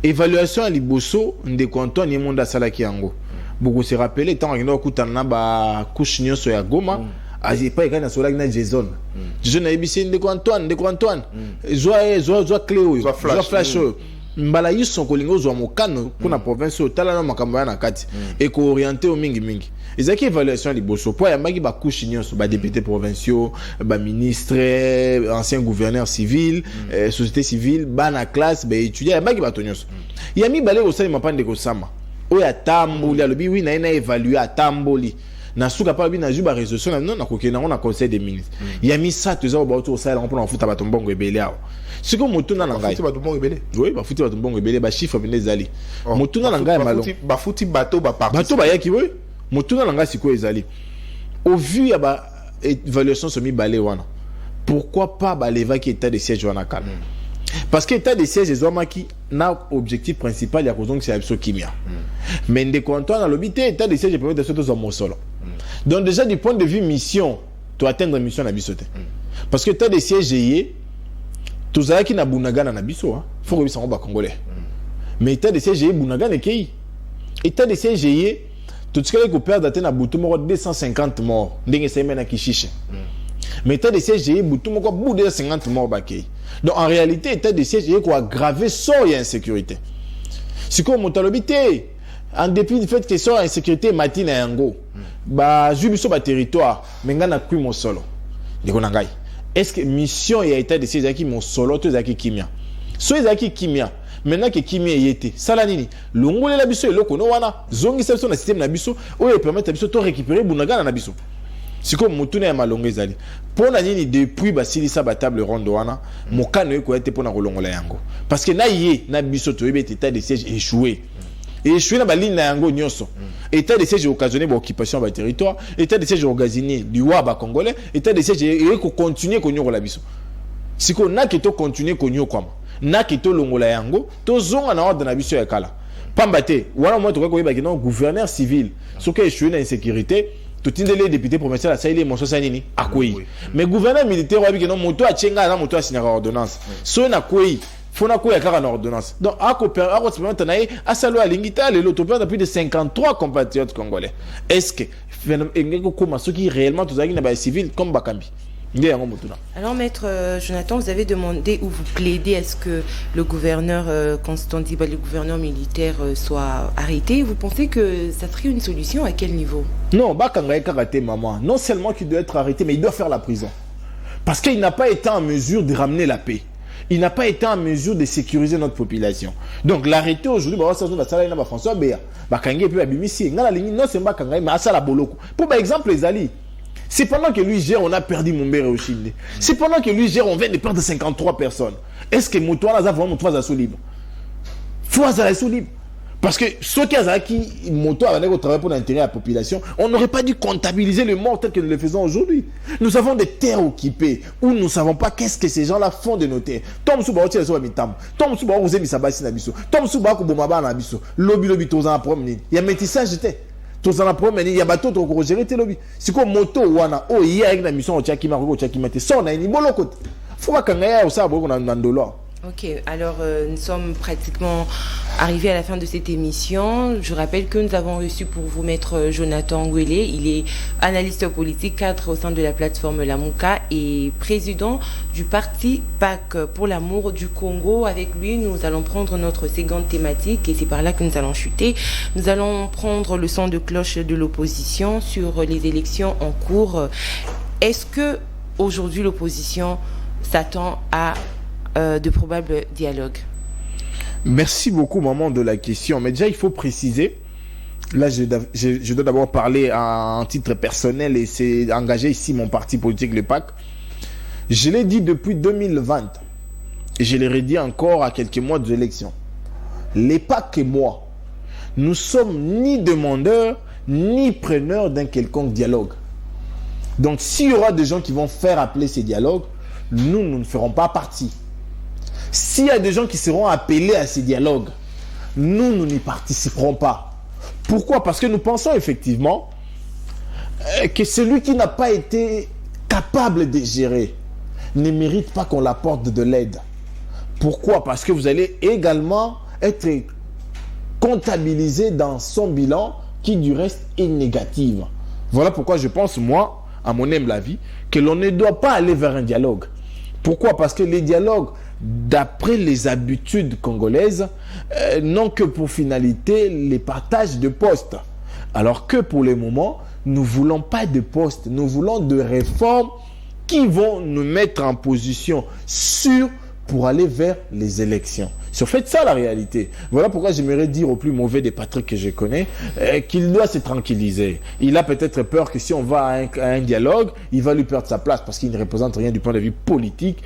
évaluation à liboso nde konto ni monde asalaki yango beaucoup se rappeler tant ngino kutana ba couche nyonso ya Goma azi pa ikana sola na Jason Jason na ibisi ndeko Antoine zoa Cléo zoa flash mbala yiso kolingo zoa mokano kuna province otala na makambo na kati et ko orienter au mingi ezaki évaluation liboso po ya maki ba couche nyonso ba députés provinciaux ba ministre ancien gouverneur civil société civile bana classe ba étudiant ya maki ba tonyonso ya mi balé ko sali mapande ko sama oya tamboli alobi wi na évaluer atamboli na suka pa bi na juba résolution non na kokena on a conseil des ministres ya mi sa to za ba auto sala on pona futa bato mbongo ebele awo siko mutuna na ngai futa bato mbongo ebele oui ba futa bato mbongo ebele ba chiffre binezali mutuna na ngai malo ba futi bato ba parti bato ba yaki oui mutuna na ngai siko ezali au vu ya ba évaluation semi balé wana pourquoi pas ba levaki état de siège wana kala parce que état de siège ezwamaki na objectif principal ya kozong c'est absolu kimia mais de comptoir dans l'obité état de siège permet de se tozo mosolo donc déjà du point de vue mission tu atteindre mission na biso te parce que état de siège yé tozalaki na bunagana na biso faut que biso ba congolais mais état de siège yé bunagana kei état de siège yé tout ce que perdre na butu moko 250 morts ndenge sema na kishishe mais état de siège yé butu moko bout de 50 morts bakei. Donc en réalité, état de siège, il y a aggraver son insécurité. Si comme motalobité, en dépit du fait que son insécurité matin à yango, bah jubiso ba territoire, mais ngana kui mon solo. Dekonangai. Est-ce que mission et état de siège qui mon solo to zaki kimia. So zaki kimia. Maintenant que kimia yete, sala nini? Longole la biso eloko no wana, zongi sepso na système na biso, o permettre biso to récupérer bunagana na biso. Si comme mutuna ya malongo ezali pona nini depuis basilisa ba table ronde wana mokano eko ete pona kolongola yango parce que na ye na biso to yebete état de siège échoué na ba ligne na yango nyonso état de siège occasionné ba occupation ba territoire état de siège occasionné liwa ba congolais état de siège eko continuer konyokola biso siko na keto continuer konyokwama na keto longola yango to zonga na ordre na biso ya kala pambate wana mo to ko yeba que non gouverneur civil soki échoué na insécurité tout les députés provinciaux ça il est mon sosanini akoi mais gouverneur militaire wabi que non moto a chenga na moto a signer ordonnance so na koi fona ko ya kaka na ordonnance donc ako permettre na a salo alingita le loto plus de 53 compatriotes congolais est-ce que ngeko koma ce qui réellement tous na ba civil comme bakambi. Alors maître Jonathan, vous avez demandé ou vous plaidez est-ce que le gouverneur Constant Diba, le gouverneur militaire soit arrêté. Vous pensez que ça serait une solution à quel niveau? Non, Bakangaï Karaté maman, non seulement qu'il doit être arrêté, mais il doit faire la prison. Parce qu'il n'a pas été en mesure de ramener la paix. il n'a pas été en mesure de sécuriser notre population. Donc l'arrêté aujourd'hui, François Béa, non c'est pas Kangaï, mais ça la boloko. Pour exemple, les alliés, c'est pendant que lui gère, on a perdu Mumbere au Chili. C'est pendant que lui gère, on vient de perdre 53 personnes. Est-ce que Moutouana a vraiment 3 assauts libres? 3 assauts libres. Parce que ceux qui ont moto à travailler pour l'intérêt de la population, on n'aurait pas dû comptabiliser le mort tel que nous le faisons aujourd'hui. Nous avons des terres occupées où nous ne savons pas qu'est-ce que ces gens-là font de nos terres. Tom Souba, tu es sur la mitam. Tom Souba, vous avez mis sa base na biso. Tom Souba, vous avez mis sa base lobby, tous en problème. Il y a métissage, j'étais. Tous en problème, il y a bateau, tu as géré tes lobby. C'est comme moto, wana, oh, il y a une mission au Tchakima, au Tchakima, ça, on a une bonne côté. Faut pas qu'on ait ça, on a un dollar. Ok, alors nous sommes pratiquement arrivés à la fin de cette émission. Je rappelle que nous avons reçu pour vous Maître Jonathan Ngwele. Il est analyste politique, cadre au sein de la plateforme Lamuka et président du parti PAC pour l'amour du Congo. Avec lui, nous allons prendre notre seconde thématique et c'est par là que nous allons chuter. Nous allons prendre le son de cloche de l'opposition sur les élections en cours. Est-ce que aujourd'hui l'opposition s'attend à de probables dialogues? Merci beaucoup, maman, de la question. Mais déjà, il faut préciser, là, je dois d'abord parler en titre personnel et c'est engager ici mon parti politique, le PAC. Je l'ai dit depuis 2020 et je l'ai redit encore à quelques mois des élections. Les PAC et moi, nous sommes ni demandeurs ni preneurs d'un quelconque dialogue. Donc, s'il y aura des gens qui vont faire appeler ces dialogues, nous ne ferons pas partie. S'il y a des gens qui seront appelés à ces dialogues, nous n'y participerons pas. Pourquoi? Parce que nous pensons effectivement que celui qui n'a pas été capable de gérer ne mérite pas qu'on l'apporte de l'aide. Pourquoi? Parce que vous allez également être comptabilisé dans son bilan qui du reste est négatif. Voilà pourquoi je pense, moi, à mon humble avis, que l'on ne doit pas aller vers un dialogue. Pourquoi? Parce que les dialogues, d'après les habitudes congolaises, n'ont que pour finalité les partages de postes. Alors que pour le moment, nous ne voulons pas de postes, nous voulons de réformes qui vont nous mettre en position sûre pour aller vers les élections. C'est en fait ça la réalité. Voilà pourquoi j'aimerais dire au plus mauvais des patriotes que je connais qu'il doit se tranquilliser. Il a peut-être peur que si on va à un dialogue, il va lui perdre sa place parce qu'il ne représente rien du point de vue politique.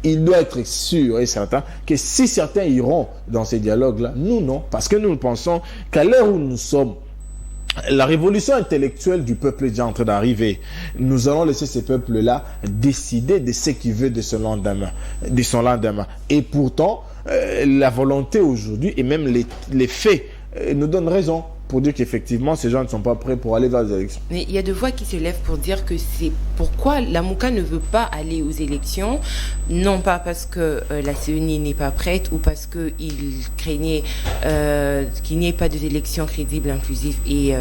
Il doit être sûr et certain que si certains iront dans ces dialogues-là, nous non. Parce que nous pensons qu'à l'heure où nous sommes, la révolution intellectuelle du peuple est déjà en train d'arriver. Nous allons laisser ces peuples-là décider de ce qu'ils veulent de son lendemain. Et pourtant, la volonté aujourd'hui et même les faits nous donnent raison pour dire qu'effectivement, ces gens ne sont pas prêts pour aller vers les élections. Mais il y a des voix qui se lèvent pour dire que c'est pourquoi Lamuka ne veut pas aller aux élections, non pas parce que la CENI n'est pas prête ou parce qu'il craignait qu'il n'y ait pas d'élections crédibles, inclusives et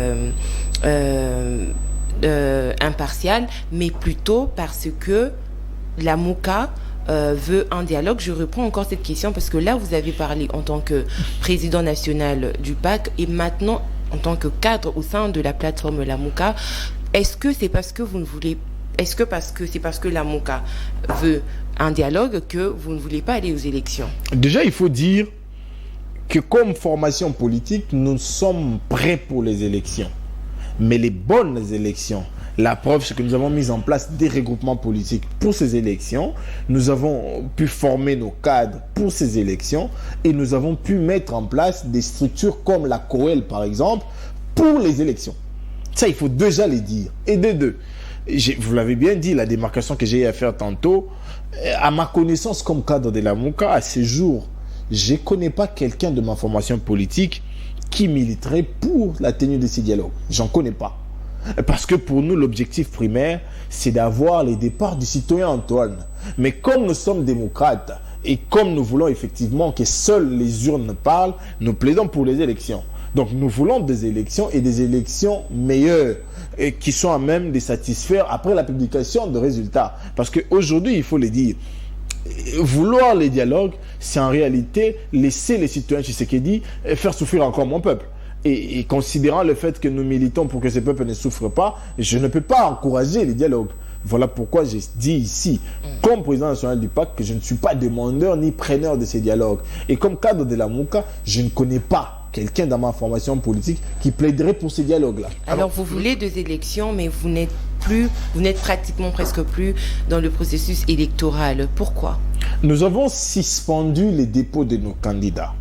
impartiales, mais plutôt parce que Lamuka veut un dialogue. Je reprends encore cette question parce que là, vous avez parlé en tant que président national du PAC et maintenant en tant que cadre au sein de la plateforme Lamuka. Est-ce que c'est parce que vous ne voulez... Est-ce que c'est parce que Lamuka veut un dialogue que vous ne voulez pas aller aux élections? Déjà, il faut dire que comme formation politique, nous sommes prêts pour les élections. Mais les bonnes élections, la preuve, c'est que nous avons mis en place des regroupements politiques pour ces élections. Nous avons pu former nos cadres pour ces élections et nous avons pu mettre en place des structures comme la COEL, par exemple, pour les élections. Ça, il faut déjà les dire. Et de deux, vous l'avez bien dit, la démarcation que j'ai eu à faire tantôt, à ma connaissance comme cadre de Lamuka, à ce jour, je ne connais pas quelqu'un de ma formation politique qui militerait pour la tenue de ces dialogues. J'en connais pas. Parce que pour nous, l'objectif primaire, c'est d'avoir les départs du citoyen Antoine. Mais comme nous sommes démocrates et comme nous voulons effectivement que seules les urnes parlent, nous plaidons pour les élections. Donc nous voulons des élections et des élections meilleures et qui sont à même de satisfaire après la publication de résultats. Parce qu'aujourd'hui, il faut le dire, vouloir les dialogues, c'est en réalité laisser les citoyens Tshisekedi faire souffrir encore mon peuple. Et considérant le fait que nous militons pour que ces peuples ne souffrent pas, je ne peux pas encourager les dialogues. Voilà pourquoi j'ai dit ici, comme président national du PAC, que je ne suis pas demandeur ni preneur de ces dialogues. Et comme cadre de la MOUCA, je ne connais pas quelqu'un dans ma formation politique qui plaiderait pour ces dialogues-là. Alors vous voulez 2 élections, mais vous n'êtes pratiquement presque plus dans le processus électoral. Pourquoi? Nous avons suspendu les dépôts de nos candidats,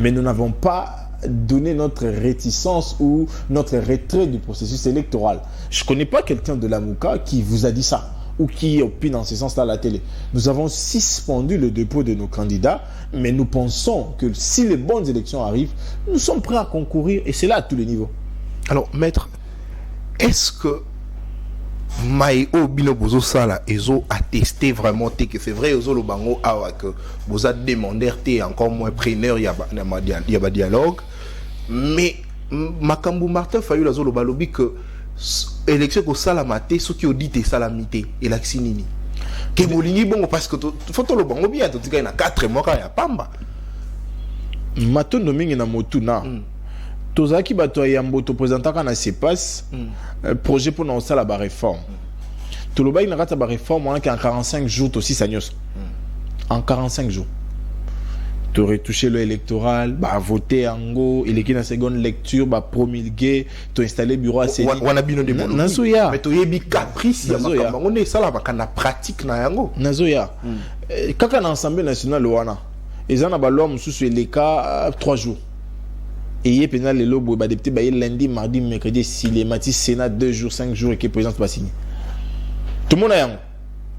mais nous n'avons pas donné notre réticence ou notre retrait du processus électoral. Je ne connais pas quelqu'un de la MOUCA qui vous a dit ça ou qui opine dans ce sens-là à la télé. Nous avons suspendu le dépôt de nos candidats, mais nous pensons que si les bonnes élections arrivent, nous sommes prêts à concourir, et c'est là à tous les niveaux. Alors, maître, est-ce que Maïo Bino Bozo Sala Ezo a testé vraiment que c'est vrai, Ezo le bango awa que vous a demandé encore moins preneur, il y a dialogue, mais Makambu Martin Fayou la Zolo Balobi que élection ko sala maté ceux qui ont dit te salamité et la xinini que bolingi bon parce que faut to le bango bien to tika na 4 mois ya pamba matondo mingi na motuna tozaki bato ya mboto présentaka na CEPAS projet pour na sala ba réforme to lo ba ina kata ba réforme en 45 jours to 6 agnos en 45 jours tu aurais touché le électoral, bah voter en go, il est en seconde lecture, bah promulguer, tu installé bureau à CENI. Wanabino de bolo. Nazoya. Mais tu yebi caprice ya makamba. On est ça là bakana pratique na yango. Nazoya. Kaka na Assemblée nationale wana. Ezana ba loi mususu eleka 3 jours. Et yé pénal le lobo ba député ba lundi, mardi, mercredi, si les matis Sénat 2 jours, 5 jours et que le président va signer. Tout le monde a yango.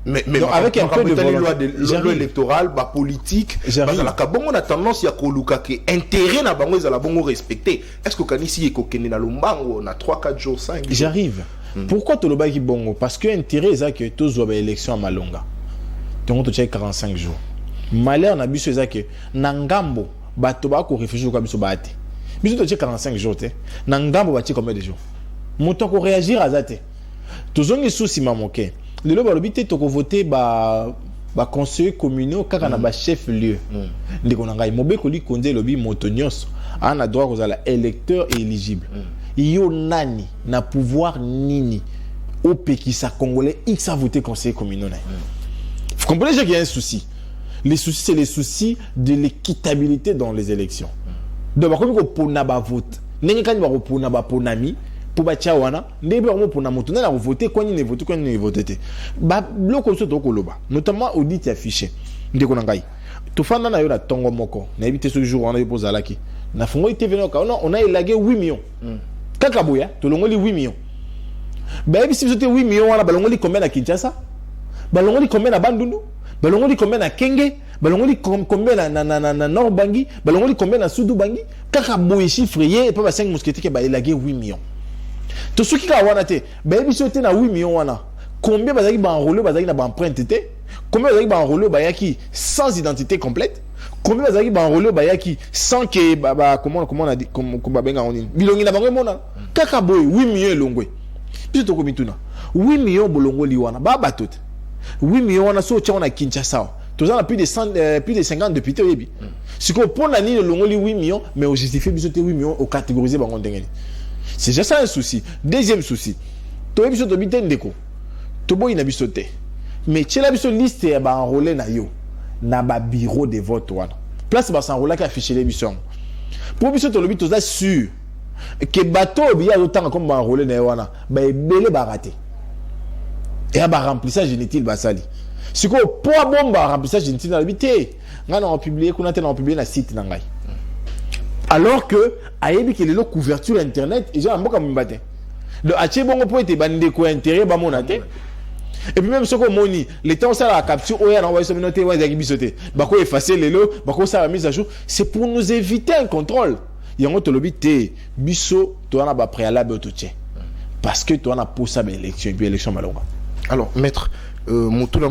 Mais donc, avec un peu de loi électorale, bah politique, on a tendance à que intérêt na bango ezala bongo respecté. Est-ce que kanisi ekokende na lombango na 3-4 jours 5 jours? J'arrive. Pourquoi to lobaki bongo? Parce que intérêt est que tous zoba élection à Malonga. Donc tu as 45 jours. Malheur na biso ezake na ngambo bato ba ko réfléchir ko biso baate. Biso to 45 jours te. Na ngambo ba ti combien de jours? Moto ko réagir azate. Tozongi souci mamoke. Le loba lobité toko voter ba conseiller communaux kaka na ba chef lieu ndeko na ngai mobeko li konde lobi motonyos ana droit kozala électeur et éligible yo nani na pouvoir nini au pekisa congolais x a voté conseiller communaux na vous comprenez qu'il y a un souci. Les soucis c'est les soucis de l'équitabilité dans les élections. Donc comme ko pona ba vote ndenge kani ba ko pona ba ponami pour batia wana ndebe vraiment pour na moto na voter quoi ni ne voter quoi ni ne voter ba bloko so to koloba notamment audit affiché ndeko na ngai to fanda na yo na tongo moko na éviter ce jour on a posé alaki na fongo TV non on a élagué 8 millions kaka boya to longoli 8 millions ba ebi si sote 8 millions wana ba longoli combien na Kinshasa ba longoli combien na Bandundu ba longoli combien na Kenge ba longoli combien na Nord Bangi ba longoli combien na Sudu Bangi kaka boye chiffre et pas ba 5 mousquetaires ba élagué 8 millions. Tout ce qui a été, baby sauté na 8 millions wana. Combien bazaki ba enrôler bazaki na ba empreinte té? Combien bazaki ba enrôler bayaki sans identité complète? Combien bazaki ba enrôler bayaki sans que comment on a dit comme ba benga on dit. Bilongi na bango mona. Kaka boy 8 millions longwe. Puis to komituna. 8 millions bolongo liwana ba batot. 8 millions wana so tia na Kinshasa. Tous on a plus de 50 députés yebi. Si ko pona ni longo li 8 millions mais au justifier bisoté 8 millions au catégoriser bango ndengeni. C'est déjà ça un souci. Deuxième souci. Tu as vu sur ndeko. Tu as vu sur mais tu as vu sur liste et ba enrôler na yo na ba bureau de vote wana. Place ba s'enrôler qui afficher les missions. Pour biso to lobi to za sûr que bateau bi ya autant comme ba enrôler na wana ba ebele ba raté. Et ba remplissage inutile ba sali. Si ko po bomba remplissage inutile na l'habité. Ngana on publier kuna te na publier na site na ngai. Alors que ayebi que les couverture internet et j'ai un mboka mbate le ache bongo po ete bande ko intérêt ba monate et puis même ce que moni les temps ça la capture oya na wa so minote wa zaki bisote ba ko effacer lelo ba ko ça la mise à jour c'est pour nous éviter un contrôle yango to lobi te biso to na ba préalable to tche parce que to na posa ba élection puis élection malonga. Alors maître mutula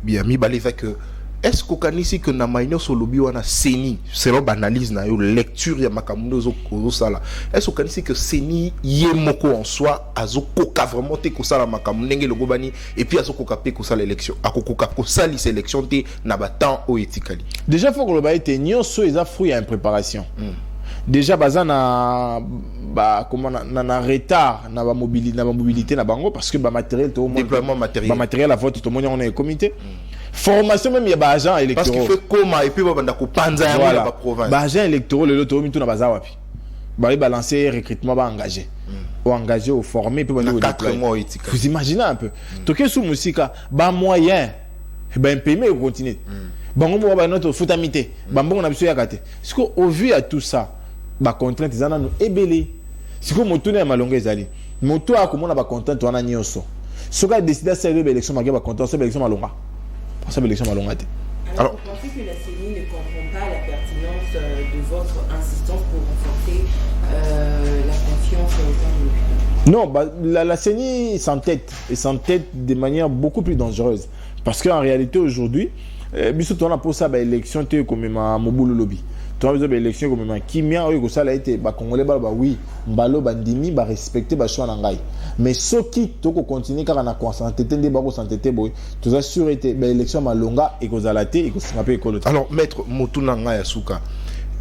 ya mi baleza que est-ce qu'au Kanisi que na maïno sur lobby wana seni selon l'analyse na yo lecture ya makamundo zo sala est-ce qu'au Kanisi que seni yemoko en soi azokoka vraiment te ko sala makamundenge le gobani et puis azokoka pe ko sala élection akokoka ko sali sélection te na ba temps o etikali déjà faut que le baïté nyonso eza fruit à une préparation déjà baza na comment na retard na mobilité na bango parce que matériel to déploiement matériel matériel à vote tout le monde on est comité formation même il y a agents électoraux parce qu'il fait comment et puis banda ko panza ya la province agents électoraux le to mi to na baza wapi ba balancer recrutement ba engagé ou engagé ou formé puis on 4 mois vous imaginez un peu toke sous musika ba moyen ben paiement continue bango mo ba notre futamité bambongo na biso ya kate siko au vu à tout ça ba contrainte zana no ebele siko motuna ya malonga ezali moto akomona ba contrainte wana nyoso soka décider à faire élection ma ba contrainte sur élection malonga pour ça élection malonga te alors vous pensez que la CENI ne comprend pas la pertinence de votre insistance pour renforcer la confiance au non la CENI s'entête et s'entête de manière beaucoup plus dangereuse parce qu'en réalité aujourd'hui biso tona pour ça ba élection te comme ma mobulu lobby toi biso ba élection comme ma kimia oyo ko sala été ba congolais ba oui mbalo bandimi ba respecter ba choix na ngai mais soki to ko continuer car na consenté te ba ko santé boy tout ça sûr été ba élection malonga et ko zalaté et ko singape école. Alors maître Motuna Ngaya Souka,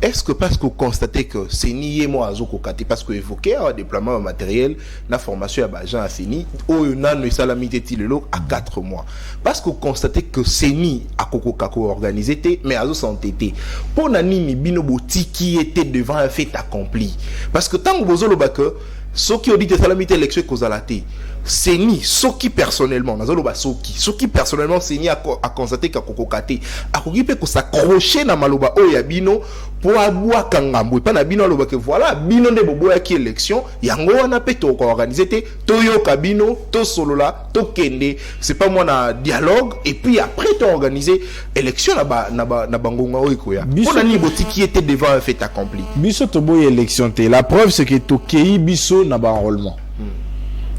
est-ce que parce que vous constatez que c'est nié moi à Zokokati parce que évoqué un déploiement matériel, la formation à Bajan a fini, ou une année salamité tilelo à 4 mois. Parce que vous constatez que c'est ni à Kokokako organisé, mais à Zosantété. Pour Nanini Binoboti qui était devant un fait accompli. Parce que tant que vous avez que ceux qui ont dit que salamité élection causalité, c'est ni ceux qui personnellement, ceux qui personnellement c'est ni à constater qu'à Kokokate, à Kokipe que s'accrocher na maloba oyabino pour aboua kangambo pas na bino loba que voilà bino de bobo qui élection yango wana pe to organiser toyo kabino to solola to kende c'est pas moi na dialogue et puis après to organiser élection na bangonga oikoya pour ni boti qui était devant un fait accompli biso to boy élection té la preuve c'est que to kei biso na ba enrôlement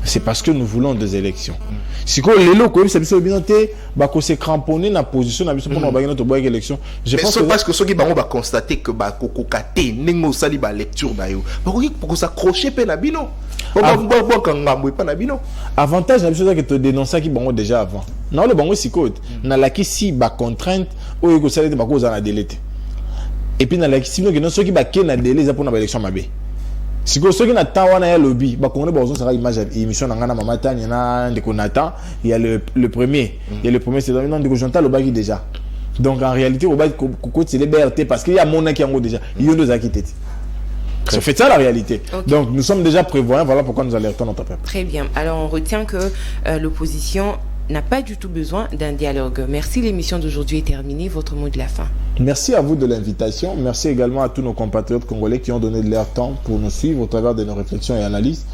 c'est parce que nous voulons des élections. Si quoi les locaux c'est bien noté bah qu'on s'est cramponné dans la position na biso pour nous notre boy élection. Je pense que parce que ceux qui va constater que bah kokokate nengo sali ba lecture na yo. Pour s'accrocher pe na bino. Avantage na biso que te dénoncer qui bango déjà avant. Non le bango si code na la qui si ba contrainte o ego sali ba ko za na délai. Et puis na la qui si que non ceux qui ba ke na délai za pour na élection mabe. Si vous avez un lobby, émission il y a le premier. Il y a le premier, c'est dans le déjà. Donc en réalité, c'est liberté parce qu'il y a mon qui est déjà. Il y a deux acquittés. C'est fait ça la réalité. Okay. Donc nous sommes déjà prévoyants, voilà pourquoi nous alertons notre peuple. Très bien. Alors on retient que l'opposition n'a pas du tout besoin d'un dialogue. Merci, l'émission d'aujourd'hui est terminée. Votre mot de la fin. Merci à vous de l'invitation. Merci également à tous nos compatriotes congolais qui ont donné de leur temps pour nous suivre au travers de nos réflexions et analyses.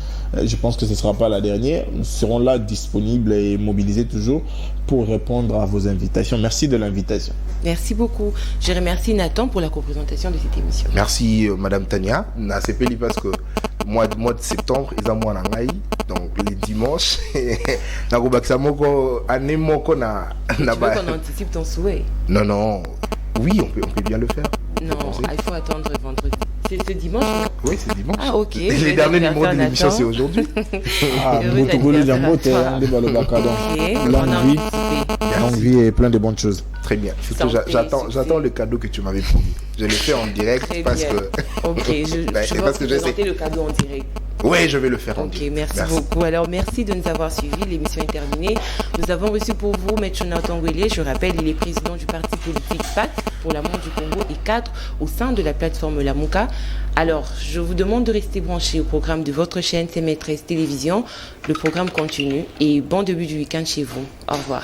Je pense que ce ne sera pas la dernière. Nous serons là disponibles et mobilisés toujours pour répondre à vos invitations. Merci de l'invitation. Merci beaucoup. Je remercie Nathan pour la co-présentation de cette émission. Merci Madame Tania. C'est peli parce que mois de septembre, ils ont moins d'angaï. Donc les dimanches, tu veux qu'on anticipe ton souhait? Non. Oui, on peut bien le faire. Non, il faut attendre vendredi. C'est ce dimanche? Oui, c'est dimanche. Ah, ok. Les derniers numéros de l'émission, c'est aujourd'hui. Longue vie et plein de bonnes choses. Très bien. J'attends le cadeau que tu m'avais promis. Je le fais en direct parce que... Ok, je vais présenter le cadeau en direct. Oui, je vais le faire en direct. Merci beaucoup. Alors, merci de nous avoir suivis. L'émission est terminée. Nous avons reçu pour vous M. Jonathan Ngwele. Je rappelle, il est président du parti politique PAC pour l'amour du Congo et cadre au sein de la plateforme Lamuka. Alors, je vous demande de rester branchés au programme de votre chaîne, c'est Maîtresse Télévision. Le programme continue et bon début du week-end chez vous. Au revoir.